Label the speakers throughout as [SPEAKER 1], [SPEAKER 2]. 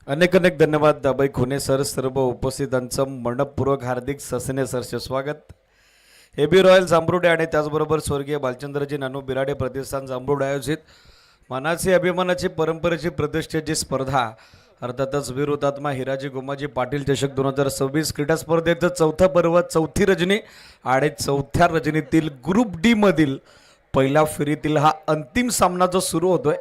[SPEAKER 1] अनेक अनेक धन्यवाद दाबाई खुने सर. सर्व उपस्थितांचं मनपूर्वक हार्दिक ससने सरचे स्वागत. एबी रॉयल जांभरुडे आणि त्याचबरोबर स्वर्गीय बालचंद्रजी नानू बिराडे प्रतिष्ठान जांभरुड आयोजित मानाची अभिमानाची परंपरेची प्रतिष्ठेची स्पर्धा अर्थातच वीर हुतात्मा हिराजी गोमाजी पाटील चषक 2026 क्रीडा स्पर्धेचं चौथा पर्व चौथी रजनी आणि चौथ्या रजनीतील ग्रुप डी मधील पहिल्या फेरीतील हा अंतिम सामना जो सुरू होतोय.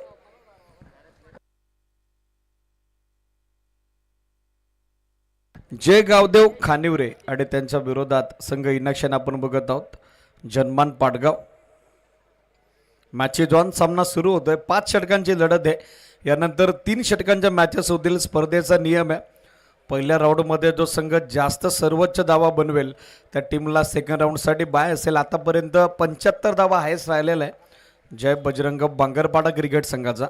[SPEAKER 1] जय गावदेव खानिवरे आणि त्यांच्या विरोधात संघ इनाक्षण आपण बघत आहोत. जनमान पाटगाव. मॅचेस ऑन सामना सुरू होतोय. 5 षटकांची लढत आहे. यानंतर 3 षटकांच्या मॅचेस होतील. स्पर्धेचा नियम आहे पहिल्या राऊंडमध्ये जो संघ जास्त सर्वोच्च धावा बनवेल त्या टीमला सेकंड राऊंडसाठी बाय असेल. आतापर्यंत 75 धावा हायस्ट राहिलेला आहे जय बजरंग बांगरपाडा क्रिकेट संघाचा.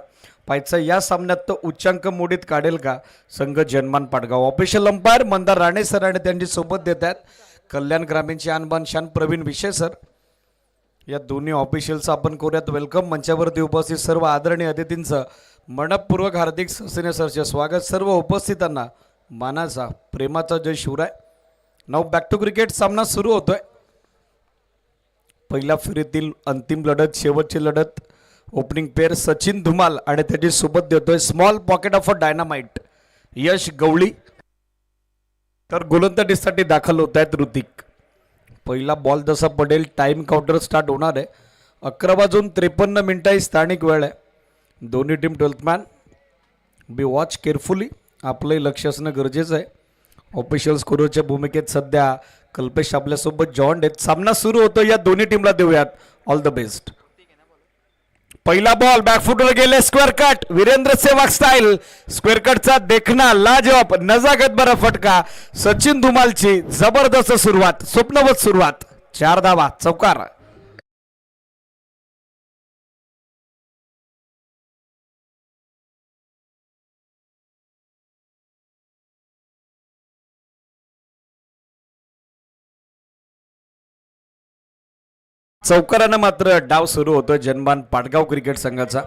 [SPEAKER 1] पाहायचा या सामन्यात तो उच्चांक मोडीत काढेल का संघ Janman Patgaon. Official umpire Mandar Rane sir आणि त्यांची सोबत देत आहेत कल्याण ग्रामीणचे आणबान शान प्रवीण विशे सर. या दोन्ही ऑफिशियल्स आपण करूयात वेलकम. मंचावरती उपस्थित सर्व आदरणीय अतिथींचं मनपूर्वक हार्दिक ससेने सरचे स्वागत. सर्व उपस्थितांना मानाचा प्रेमाचा जय शिवराय. नाव बॅक टू क्रिकेट सामना सुरू होतोय. पहिल्या फेरीतील अंतिम लढत शेवटची लढत. ओपनिंग पेअर सचिन धुमाल आणि त्याची सोबत देतोय small pocket of a dynamite Yash Gawali. तर गोलंदाजीसाठी दाखल होत आहेत ऋतिक. पहिला बॉल जसा पडेल टाइम काउंटर स्टार्ट होणार आहे. 11:53 ही स्थानिक वेळ आहे. दोन्ही team 12th man. Be watch carefully. आपलंही लक्ष असणं गरजेचं आहे. ऑफिशियल स्कोरच्या भूमिकेत सध्या कल्पेश आपल्यासोबत जॉईंट आहेत. सामना सुरू होतो. या दोन्ही टीमला देऊयात ऑल द बेस्ट. पहिला बॉल बॅकफुटवर गेले square cut. Virender Sehwag style. Square कटचा देखना लाजवाब नजाकत बरा फटका. सचिन धुमालची जबरदस्त सुरुवात स्वप्नवत सुरुवात. 4 धावा चौकार. चौकारानं मात्र डाव सुरू होतोय जनमान पाटगाव क्रिकेट संघाचा.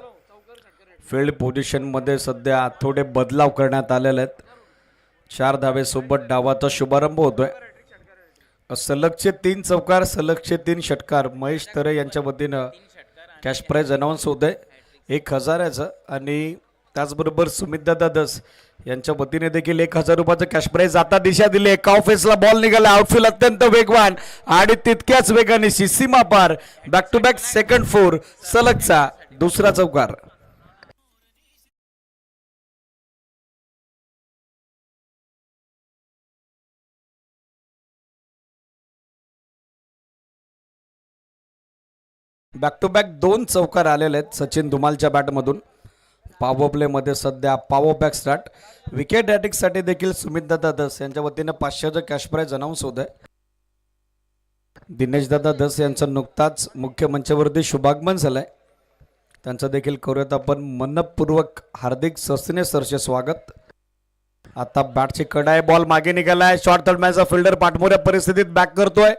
[SPEAKER 1] फील्ड पोझिशनमध्ये सध्या थोडे बदलाव करण्यात आलेले आहेत. 4 धावेसोबत डावाचा शुभारंभ होतोय. सलगचे 3 चौकार सलगचे 3 षटकार. महेश तरे यांच्या वतीनं कॅश प्राईज अनाऊन्स होत आहे 1000 आणि त्याचबरोबर सुमितदादा दस यांच्या वतीने देखील 1000 रुपयाचं कॅश प्राईज. आता दिशा दिली. एका ऑफेसला बॉल निघाला. आउटफील्ड अत्यंत वेगवान आणि तितक्याच वेगाने सीमा पार. बॅक टू बॅक सेकंड 4 सलगचा दुसरा चौकार. बॅक टू बॅक 2 चौकार आलेले आहेत सचिन धुमालच्या बॅटमधून. पॉवर प्लेमध्ये सध्या पॉवर बॅक स्टार्ट. विकेट साठी देखील सुमितदादा दस यांच्या वतीने 500चं कॅश प्राईज अनाऊन्स होत आहे. दिनेशदादा दस यांचं नुकताच मुख्य मंचावरती शुभागमन झालंय. त्यांचं देखील करूयात आपण मनपूर्वक हार्दिक सस्ने सरचे स्वागत. आता बॅटची कडा आहे. बॉल मागे निघालाय. शॉर्ट तळमॅचा फिल्डर पाठमोऱ्या परिस्थितीत बॅक करतोय.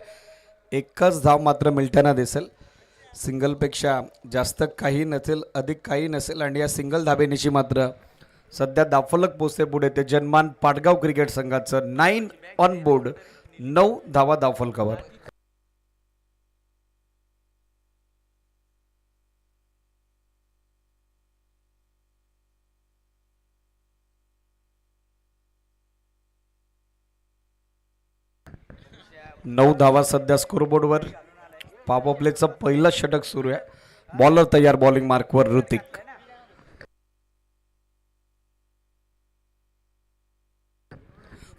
[SPEAKER 1] एकच धाव मात्र मिळताना दिसेल. सिंगलपेक्षा जास्त काही नसेल अधिक काही नसेल आणि या सिंगल धाबेनिशी मात्र सध्या दाफलक पोचते पुढे ते जनमान पाटगाव क्रिकेट संघाचं. 9 ऑन बोर्ड 9 धावा दाफलकावर. नऊ धावा सध्या स्कोरबोर्डवर. पॉवर प्लेचं पहिलं षटक सुरू आहे. बॉलर तयार. बॉलिंग मार्कवर ऋतिक.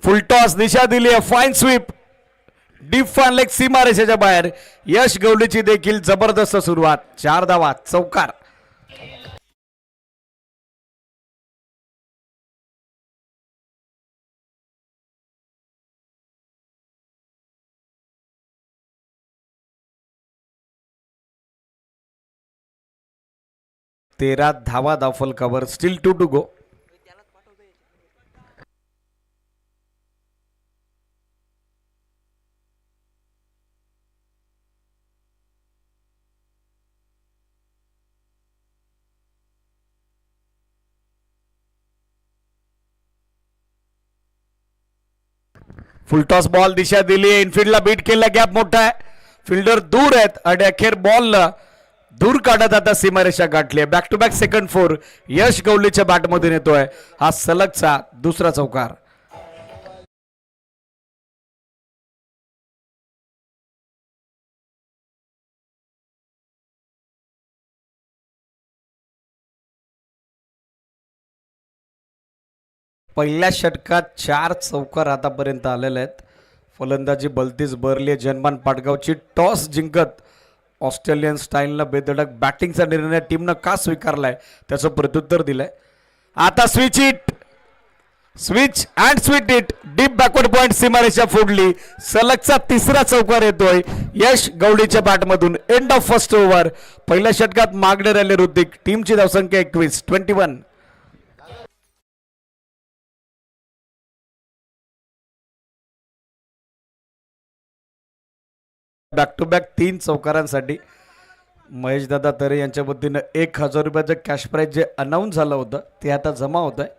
[SPEAKER 1] फुल टॉस दिशा दिली आहे. फाईन स्वीप डीप फान लेग सीमा रेषेच्या बाहेर. यश गवलीची देखील जबरदस्त सुरुवात. 4 धावा चौकार. तेरा धावा दाफलकावर. Still 2 to go. Full toss ball दिशा दिली, इनफिल्डला बीट केला, गॅप मोठा आहे, फिल्डर दूर आहेत आणि अखेर बॉल दूर काढत आता सीमारेषा गाठली. Back to back second four Yash गवलीच्या बॅटमधून येतोय हा सलगचा दुसरा चौकार. पहिल्या षटकात 4 चौकार आतापर्यंत आलेले आहेत. फलंदाजी बलतीच बरली जनमान पाटगावची. टॉस जिंकत ऑस्ट्रेलियन स्टाईलनं बेधडक बॅटिंगचा निर्णय टीमनं का स्वीकारलाय त्याचं प्रत्युत्तर दिलंय. आता switch and sweep it deep backward point सीमारेषा फोडली. सलगचा तिसरा चौकार येतोय यश गवळीच्या बॅटमधून. End of first over. पहिल्या षटकात मागणे राहिले ऋतिक. टीमची धावसंख्या 21. बॅक टू बॅक 3 चौकारांसाठी महेश दादा तरे यांच्या वतीनं 1000 रुपयाचं कॅश प्राईज जे अनाऊन्स झालं होतं ते आता जमा होत आहे.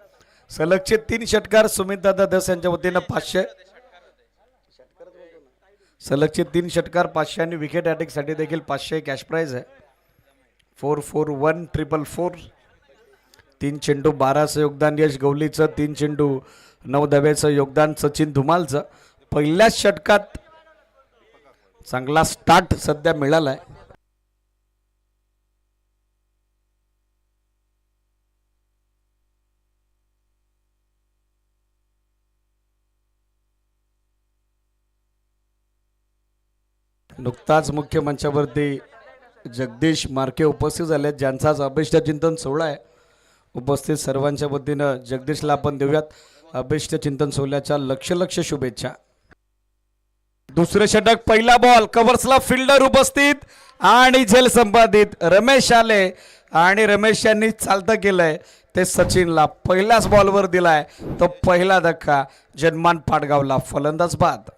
[SPEAKER 1] सलगचे 3 षटकार सुमित दादा दस यांच्या वतीनं 500. सलगचे 3 षटकार 500 आणि विकेट साठी देखील 500 कॅश प्राईज आहे. 44144. 3 चेंडू 12चं योगदान यश गवलीचं, 3 चेंडू 9 धाब्याचं योगदान सचिन धुमालचं. पहिल्याच षटकात चांगला स्टार्ट सध्या मिळालाय. नुकताच मुख्य मंचावरती जगदीश मार्के उपस्थित झाले, ज्यांचा आज अभिष्ट चिंतन सोहळा आहे. उपस्थित सर्वांच्या वतीनं जगदीशला आपण देऊयात अभिष्ट चिंतन सोहळ्याच्या लक्ष शुभेच्छा. दुसरे षटक. पहिला बॉल कव्हर्सला फिल्डर उपस्थित आणि झेल संपादित रमेश आले आणि रमेश यांनी चालतं केलंय ते सचिनला पहिल्याच बॉलवर दिलाय. तो पहिला धक्का जनमान पाटगावला. फलंदाज बाद.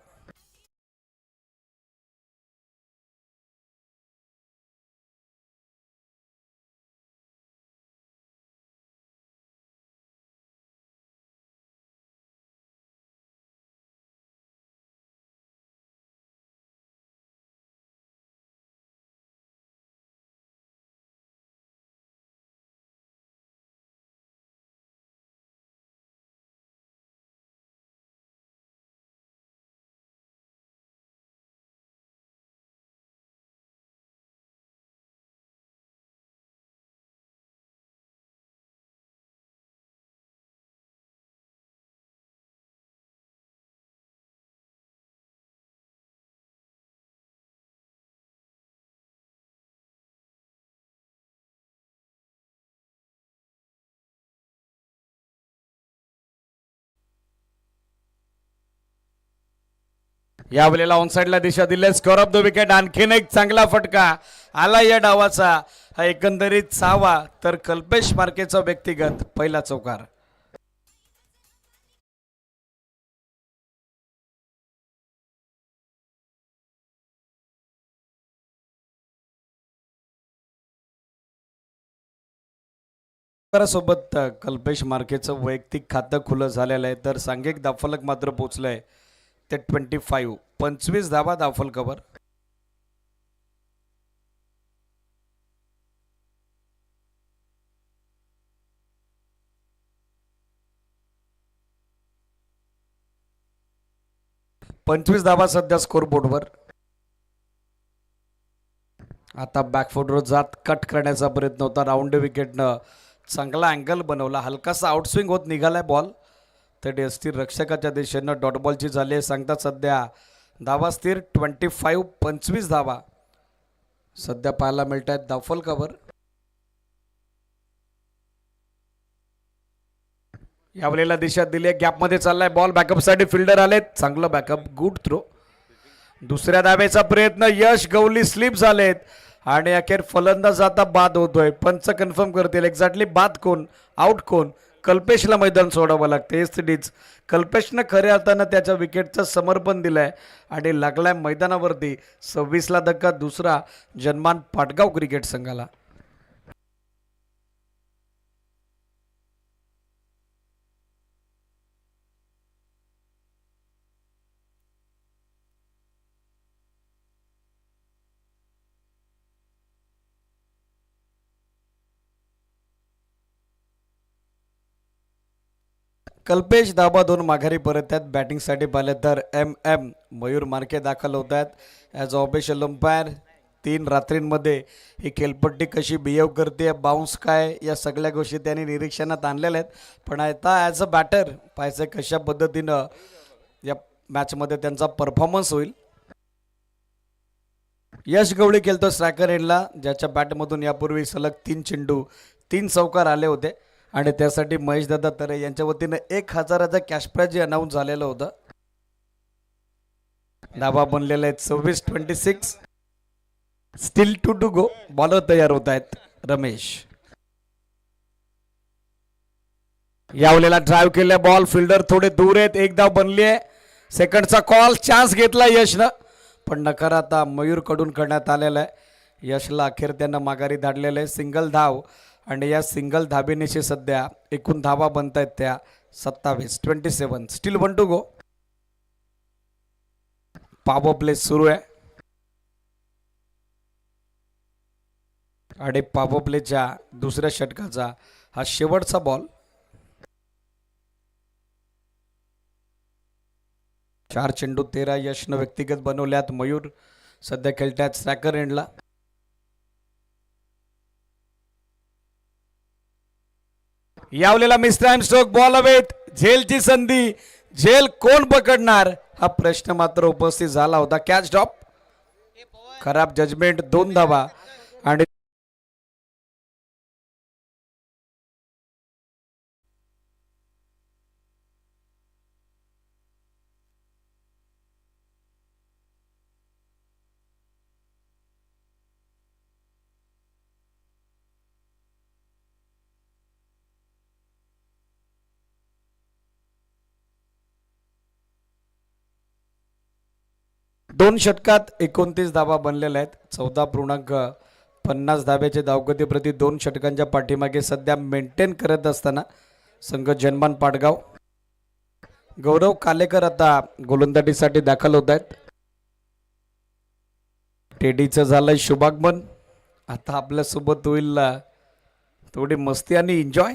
[SPEAKER 1] या वेळेला ऑन साइडला दिशा दिले. Score of the wicket. आणखीन एक चांगला फटका आला या डावाचा. हा एकंदरीत 6वा तर कल्पेश मार्केचा व्यक्तिगत पहिला चौकार. सोबत कल्पेश मार्केचं वैयक्तिक खातं खुलं झालेलं आहे, तर सांघिक धावफलक मात्र पोचलंय ते 25 धावा धावफल कव्हर. धावा सध्या स्कोर बोर्डवर. आता बॅकफुटवर जात कट करण्याचा प्रयत्न होता. राऊंड विकेटनं चांगला अँगल बनवला. हलकासा आउटस्विंग होत निघालाय बॉल. तर स्थिर रक्षकाच्या दिशेनं डॉट बॉलची झाली सांगतात. सध्या धावा स्थिर 25 धावा सध्या पाहायला मिळत आहेत धावफल कव्हर. यावेळेला दिशा दिली. गॅपमध्ये चाललाय बॉल. बॅकअपसाठी फिल्डर आलेत. चांगलं बॅकअप. Good throw. दुसऱ्या धाब्याचा प्रयत्न. यश गवली स्लिप झालेत आणि अखेर फलंदाज आता बाद होतोय. पंच कन्फर्म करतील एक्झॅक्टली बाद कोण, आउट कोण. कल्पेशला मैदान सोडावं लागते. एसटीडीच कल्पेशनं खऱ्या अर्थानं त्याच्या विकेटचं समर्पण दिलंय आणि लागलाय मैदानावरती 26ला धक्का दुसरा जनमान पाटगाव क्रिकेट संघाला. कल्पेश धाबा 2 माघारी परत आहेत. बॅटिंगसाठी पाहिले तर MM मयूर मार्के दाखल होत आहेत ॲज ऑफिशियल अंपायर. 3 रात्रींमध्ये ही खेळपट्टी कशी बिहेव करते, बाउन्स काय, या सगळ्या गोष्टी त्यांनी निरीक्षणात आणलेल्या आहेत. पण आता ॲज अ बॅटर पाहायचं कशा पद्धतीनं या मॅचमध्ये त्यांचा परफॉर्मन्स होईल. यश गवळी खेळतो स्ट्रायकर एंडला, ज्याच्या बॅटमधून यापूर्वी सलग 3 चेंडू 3 चौकार आले होते आणि त्यासाठी महेश दादा तरे यांच्या वतीनं 1000चा कॅश प्राइज अनाऊन्स झालेलं होतं. धाबा बनलेले आहेत 26-26. Steel to go. बॉलर तयार होत आहेत रमेश. यावलेला ड्राईव्ह केल्या बॉल, फिल्डर थोडे दूर आहेत, एक धाव बनली आहे. सेकंडचा कॉल, चान्स घेतला यशनं, पण नकार आता मयूर कडून करण्यात आलेला आहे. यशला अखेर त्यांना माघारी धाडलेलं आहे. सिंगल धाव आणि या सिंगल धाबेनिशी सध्या एकूण धावा बनत आहेत त्या 27-27. Still 1 to go. Power play सुरू आहे आणि पॉवर प्लेच्या दुसऱ्या षटकाचा हा शेवटचा बॉल. 4 चेंडू 13 यशनं व्यक्तिगत बनवल्यात. मयूर सध्या खेळतात स्ट्रायकर एंडला. यावलेला मिस्टाईम स्ट्रोक, बॉल हवेत, झेलची संधी, झेल कोण पकडणार हा प्रश्न मात्र उपस्थित झाला होता. कॅच ड्रॉप, खराब जजमेंट, 2 धावा आणि दोन षटकात 29 धावा बनलेल्या आहेत. 14.50 धाब्याचे धावगती प्रति 2 षटकांच्या पाठीमागे सध्या मेंटेन करत असताना संघ जनमान पाटगाव. गौरव कालेकर आता गोलंदाजीसाठी दाखल होत आहेत. टेडीचं झालंय शुभागमन. आता आपल्यासोबत होईल थोडी मस्ती आणि एन्जॉय.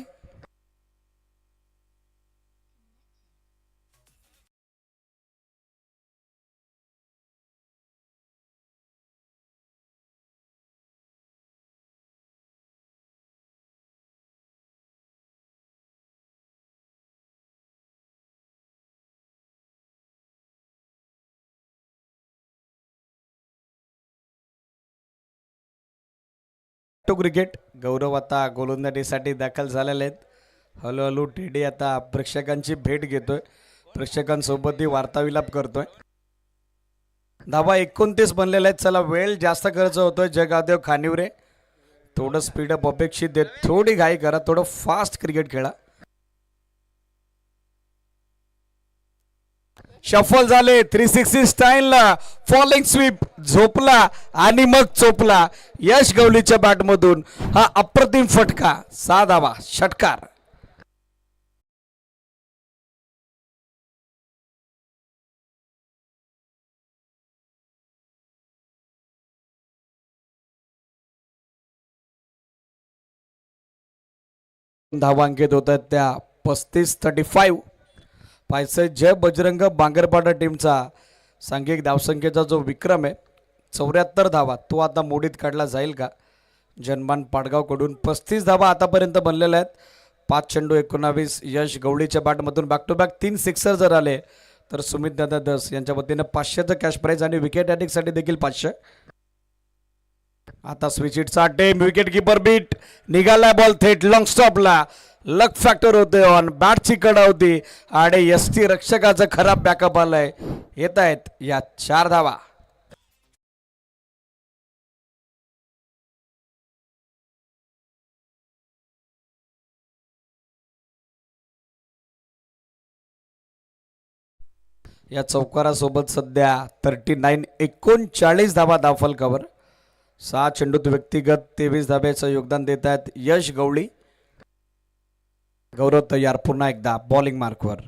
[SPEAKER 1] To cricket. गौरव आता गोलंदाजीसाठी दाखल झालेले आहेत. हळूहळू टेडी आता प्रेक्षकांची भेट घेतोय, प्रेक्षकांसोबतही वार्ताविलाप करतोय. धावा 29 बनलेल्या आहेत. चला, वेळ जास्त खर्च होतोय. जगादेव खानिवरे, थोडं स्पीडअप अपेक्षित देत, थोडी घाई करा, थोडं फास्ट क्रिकेट खेळा. शफल झाले 360 स्टाईलला, फॉलिंग स्वीप, झोपला आणि मग चोपला. यश गवळीच्या बॅटमधून हा अप्रतिम फटका, 6 धावा, षटकार. धावांकित होत आहेत त्या 35-35. पाहायचं जय बजरंग बांगरपाडा टीमचा सांघिक धावसंख्येचा जो विक्रम आहे 74 धावा, तो आता मोडीत काढला जाईल का? जनमान पाडगावकडून 35 धावा आतापर्यंत बनलेल्या आहेत. 5 चेंडू 19. यश गवळीच्या बॅटमधून बॅक टू बॅक 3 सिक्सर जर आले तर सुमित दादा दस यांच्या वतीने 500चं कॅश प्राइज आणि विकेट ॲटिकसाठी देखील 500. आता स्विच हिटचा टेम, विकेट किपर बीट, निघाला बॉल थेट लॉंग स्टॉपला. लक फॅक्टर होते ऑन, बॅटची कडा होती आणि एसटी रक्षकाचं खराब बॅकअप आलंय. येत आहेत या 4 धावा. या चौकारासोबत सध्या 39 धावा धावफलकावर. 6 चेंडूत व्यक्तिगत 23 धाब्याचं योगदान देत आहेत यश गवळी. गौरव तयार पुन्हा एकदा बॉलिंग मार्कवर.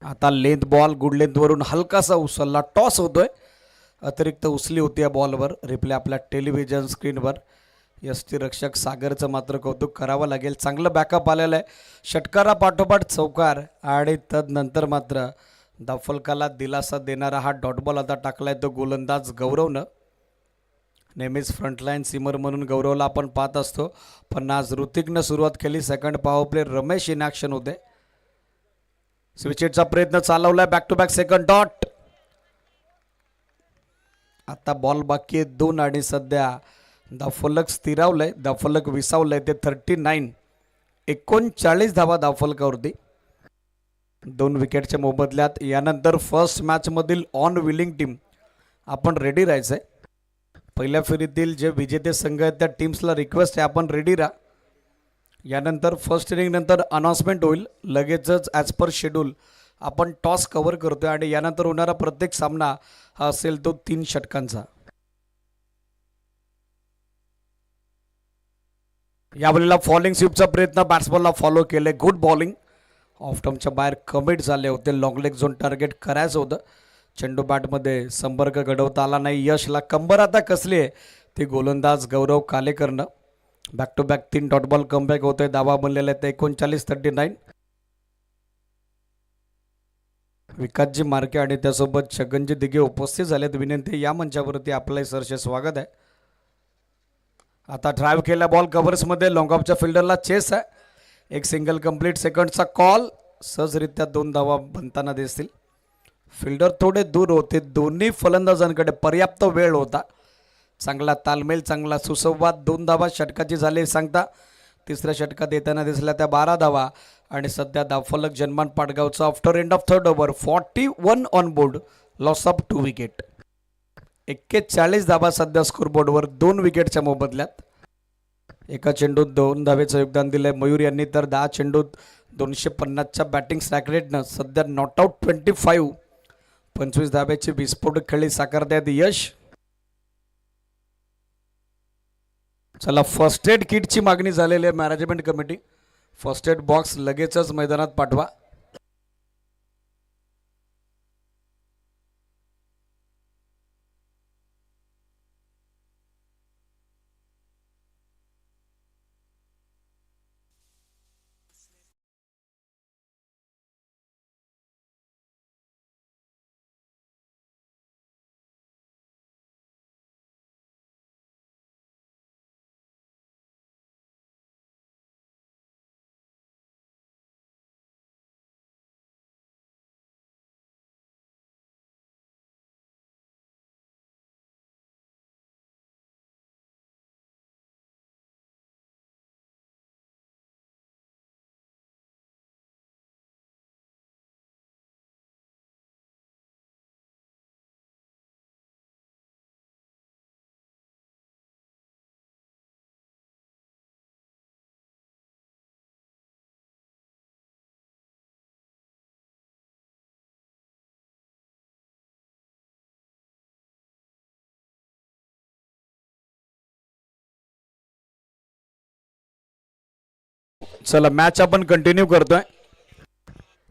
[SPEAKER 1] आता लेंथ बॉल, गुड लेंथ वरून हलकासा उचलला, टॉस होतोय, अतिरिक्त उचली होती या बॉलवर. रिप्ले आपल्या टेलिव्हिजन स्क्रीनवर. यष्टीरक्षक सागरचं मात्र कौतुक करावं लागेल. चांगलं बॅकअप आलेलं आहे. षटकारा पाठोपाठ चौकार आणि तदनंतर मात्र धावफलकाला दिलासा देणारा हा डॉट बॉल आता टाकलाय तो गोलंदाज गौरवनं. नेहमीच फ्रंटलाईन सीमर म्हणून गौरवला आपण पाहत असतो, पण आज ऋतिकनं सुरुवात केली. Second power play Ramesh in action होते. स्विचेटचा प्रयत्न चालवलाय. Back to back second dot. आता बॉल बाकी आहे 2 आणि सध्या धावफलक स्थिरावलंय, धावफलक विसावलंय ते 39. 39 धावा धावफलकावरती 2 विकेटच्या मोबदल्यात. यानंतर फर्स्ट मॅचमधील ऑन विलिंग टीम आपण रेडी राहायचं आहे. पहिल्या फेरीतील जे विजेते संघ आहेत त्या टीम्सला रिक्वेस्ट आहे आपण रेडी राहा. यानंतर फर्स्ट इनिंग नंतर अनाउन्समेंट होईल. लगेचच ॲज पर शेड्यूल आपण टॉस कव्हर करतोय आणि यानंतर होणारा प्रत्येक सामना हा असेल तो 3 षटकांचा. यावेळेला फॉलिंग स्वीपचा प्रयत्न, बॅट्सबॉलला फॉलो केले. Good bowling. ऑफ टर्मच्या बाहेर कमिट झाले होते. लॉंग लेग झोन टार्गेट करायचं होतं. चेंडू बॅटमध्ये संपर्क घडवता आला नाही. यशला कंबर आता कसली आहे ते गोलंदाज गौरव कालेकरनं. Back to back 3 dot ball comeback होतोय. धावा बनलेला आहे 39-39. विकासजी मार्के आणि त्यासोबत छगनजी दिघे उपस्थित झालेत. विनंती या मंचावरती आपलं सरसे स्वागत आहे. आता ड्राईव्ह केला बॉल कव्हर्समध्ये. लॉंग ऑफच्या फिल्डरला चेस आहे. एक सिंगल कंप्लीट. सेकंडचा कॉल. सहजरित्या 2 धावा बनताना दिसतील. फिल्डर थोडे दूर होते. दोन्ही फलंदाजांकडे पर्याप्त वेळ होता. चांगला तालमेल, चांगला सुसंवाद. 2 धावा षटकाची झाले सांगता. तिसऱ्या षटकात येताना दिसल्या त्या 12 धावा आणि सध्या धावफलक जनमान पाटगावचा after end of third over 41 on board, loss of 2 wicket. 41 धावा सध्या स्कोरबोर्डवर 2 विकेटच्या मोबदल्यात. एका चेंडूत 2 धावेचं योगदान दिलंय मयूर यांनी, तर 10 चेंडूत 250च्या बॅटिंग स्ट्राईक रेटनं सध्या नॉट आऊट 25. 25 धाब्याची विस्फोटक खेळी साकारतात यश. चला, फर्स्ट एड किटची मागणी झालेली आहे management committee. First aid box लगेचच मैदानात पाठवा. चला, मॅच आपण कंटिन्यू करतोय.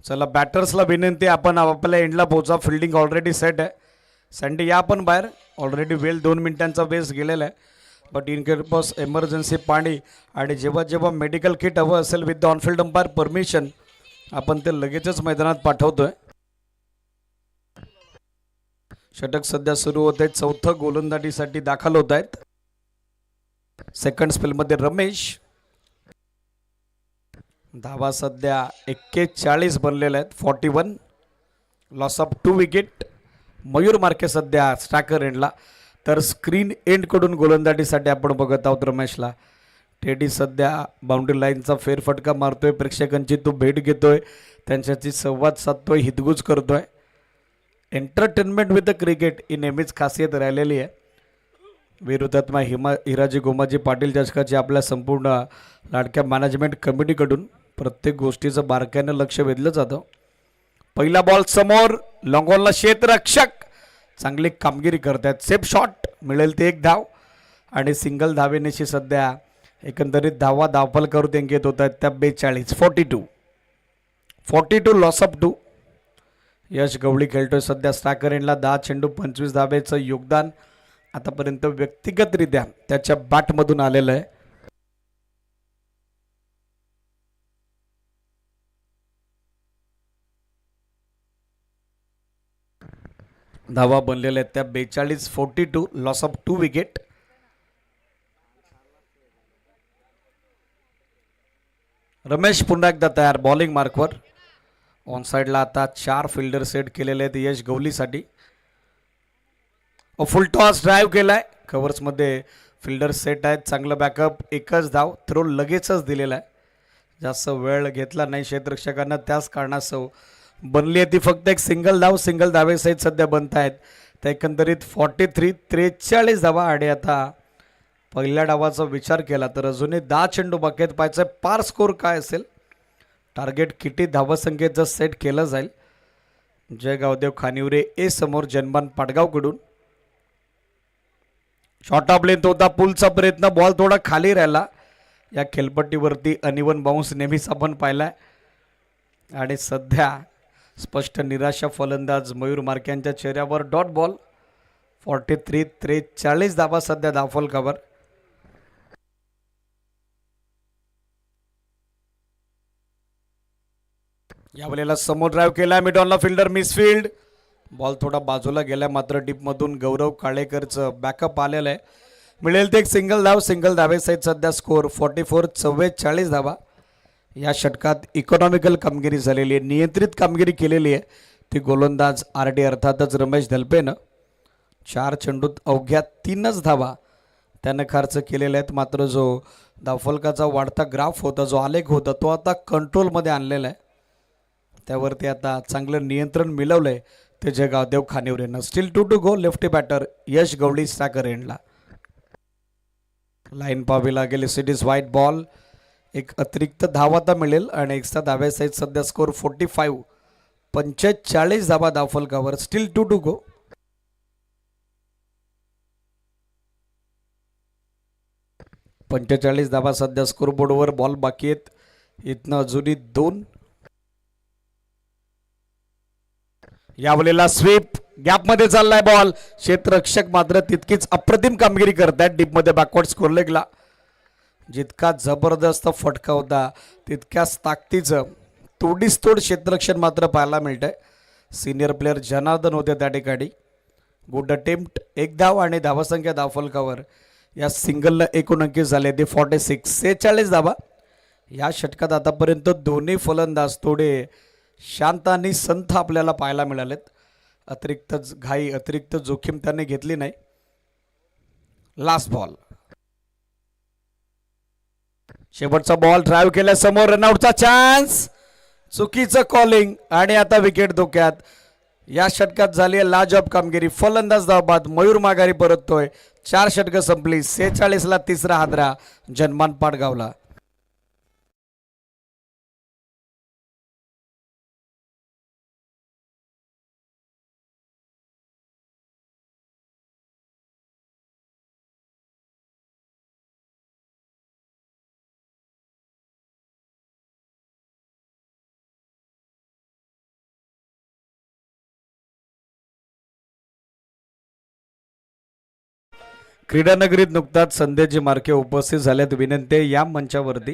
[SPEAKER 1] चला, बॅटर्सला विनंती, आपण आपल्या एंडला पोहोचा. फिल्डिंग ऑलरेडी सेट आहे. सँडी या आपण बाहेर. ऑलरेडी वेल 2 मिनिटांचा वेस्ट गेलेला आहे. बट इन केस एमर्जन्सी पाणी आणि जेव्हा जेव्हा मेडिकल किट हवं असेल with the on-field umpire permission आपण ते लगेचच मैदानात पाठवतोय. षटक सध्या सुरू होत आहे. 4थं गोलंदाजीसाठी दाखल होत आहेत. सेकंड स्पेलमध्ये रमेश. धावा सध्या 41 बनलेल्या आहेत. 41, लॉस ऑफ 2 विकेट. मयूर मार्के सध्या स्ट्रायकर एंडला, तर स्क्रीन एंडकडून गोलंदाजीसाठी आपण बघत आहोत रमेशला. टेडी सध्या बाउंड्री लाईनचा फेरफटका मारतोय. प्रेक्षकांची तो भेट घेतोय, त्यांच्याशी संवाद साधतोय, हितगुज करतोय. एंटरटेनमेंट विथ द क्रिकेट ही नेहमीच खासियत राहिलेली आहे. वीरहुतात्मा हिराजी गोमाजी पाटील चषकाची आपल्या संपूर्ण लाडक्या मॅनेजमेंट कमिटीकडून प्रत्येक गोष्टीचं बारकाईनं लक्ष वेधलं जातं. पहिला बॉल समोर. लॉंग ऑनला क्षेत्ररक्षक चांगली कामगिरी करतात. सेफ शॉट, मिळेल ते 1 धाव आणि सिंगल धावेनेशी सध्या एकंदरीत धावा धावफलकावर अंकित होत आहेत त्या 42. 42 लॉस ऑफ 2. यश गवळी खेळतोय सध्या स्ट्रायकर एंडला. 10 चेंडू 25 धावेचं योगदान. आतापर्यंत व्यक्तिगतरित्या त्याच्या बॅटमधून आलेलं आहे. धावा बनलेल्या आहेत त्या 42-42, लॉस ऑफ 2 विकेट. रमेश पुन्हा एकदा तयार बॉलिंग मार्कवर. ऑन साइडला आता 4 फिल्डर सेट केलेले आहेत यश गवलीसाठी. फुल टॉस ड्राईव्ह केलाय, कव्हर्समध्ये फिल्डर सेट आहेत, चांगलं बॅकअप, एकच धाव, थ्रो लगेचच दिलेला आहे. जास्त वेळ घेतला नाही क्षेत्ररक्षकांना, त्याच कारणास्तव बनली आहे ती फक्त एक सिंगल धाव. सिंगल धावेसहित सध्या बनत आहेत त्या एकंदरीत 43 धावा. आणि आता पहिल्या डावाचा विचार केला तर अजूनही 10 चेंडू बाकी आहेत. पाहायचं पार स्कोर काय असेल, टार्गेट किती धावसंख्येचं सेट केलं जाईल. जय गावदेव खानिवरे ए समोर जनमान पाडगावकडून. शॉर्ट ऑफ लेंथ होता, पुलचा प्रयत्न, बॉल थोडा खाली राहिला. या खेळपट्टीवरती अनइवन बाउन्स नेहमीच आपण पाहिलाय. आणि सध्या स्पष्ट निराशा फलंदाज मयूर मार्क्यांच्या चेहऱ्यावर. Dot ball. 43 धावा सध्या धावफलकावर. यावेळेला समोर ड्राईव्ह केला, मिडॉनला फिल्डर मिसफिल्ड, बॉल थोडा बाजूला गेला. मात्र डीपमधून गौरव काळेकरचं बॅकअप आलेलं आहे. मिळेल ते एक सिंगल धाव. सिंगल धावेसहित सध्या स्कोर 44 धावा. या षटकात इकॉनॉमिकल कामगिरी झालेली आहे, नियंत्रित कामगिरी केलेली आहे ती गोलंदाज RD अर्थातच रमेश दलपेनं. 4 चेंडूत अवघ्या 3च धावा त्यानं खर्च केलेल्या आहेत. मात्र जो धावफलकाचा वाढता ग्राफ होता, जो आलेख होता, तो आता कंट्रोलमध्ये आणलेला आहे. त्यावरती आता चांगलं नियंत्रण मिळवलंय ते जय गावदेव खानिवरेनं. Still 2 to go. Lefty batter Yash Gawali striker एंडला. लाईन पाहावी लागेल. It is wide ball. एक अतिरिक्त धाव आता मिळेल आणि एक्स्ट्रा धाव्यासहित सध्या स्कोर 45 धावा धावफलकावर. स्टील 2 टू गो. पंचेचाळीस धावा सध्या स्कोर बोर्डवर. बॉल बाकी आहेत इथनं अजूनही 2. यावेळेला स्वीप, गॅपमध्ये चाललाय बॉल. क्षेत्ररक्षक मात्र तितकीच अप्रतिम कामगिरी करतायत डीपमध्ये बॅकवर्ड स्कोर लेगला. जितका जबरदस्त फटका होता तितक्याच ताकदीचं तोडीसतोड क्षेत्ररक्षण मात्र पाहायला मिळतंय. सिनियर प्लेअर जनार्दन होते त्या ठिकाणी. गुड अटेम्प्ट, 1 धाव आणि धावसंख्या धावफलकावर या सिंगलला एकूण अंकी झाले ते 46 धावा. या षटकात आतापर्यंत दोन्ही फलंदाज थोडे शांत आणि संथ आपल्याला पाहायला मिळालेत. अतिरिक्त घाई, अतिरिक्त जोखीम त्याने घेतली नाही. Last ball. शेवटचा बॉल ड्राईव्ह केल्यासमोर रनआउटचा चान्स. चुकीचं कॉलिंग आणि आता विकेट धोक्यात. या षटकात झाली आहे लाजवाब कामगिरी. फलंदाज धावबाद, मयूर माघारी परततोय. 4 षटकं संपली. 46ला 3रा हादरा जनमान पाडगावला. क्रीडानगरीत नुकताच संध्याजी मार्के उपस्थित झाल्यात. विनंती या मंचावरती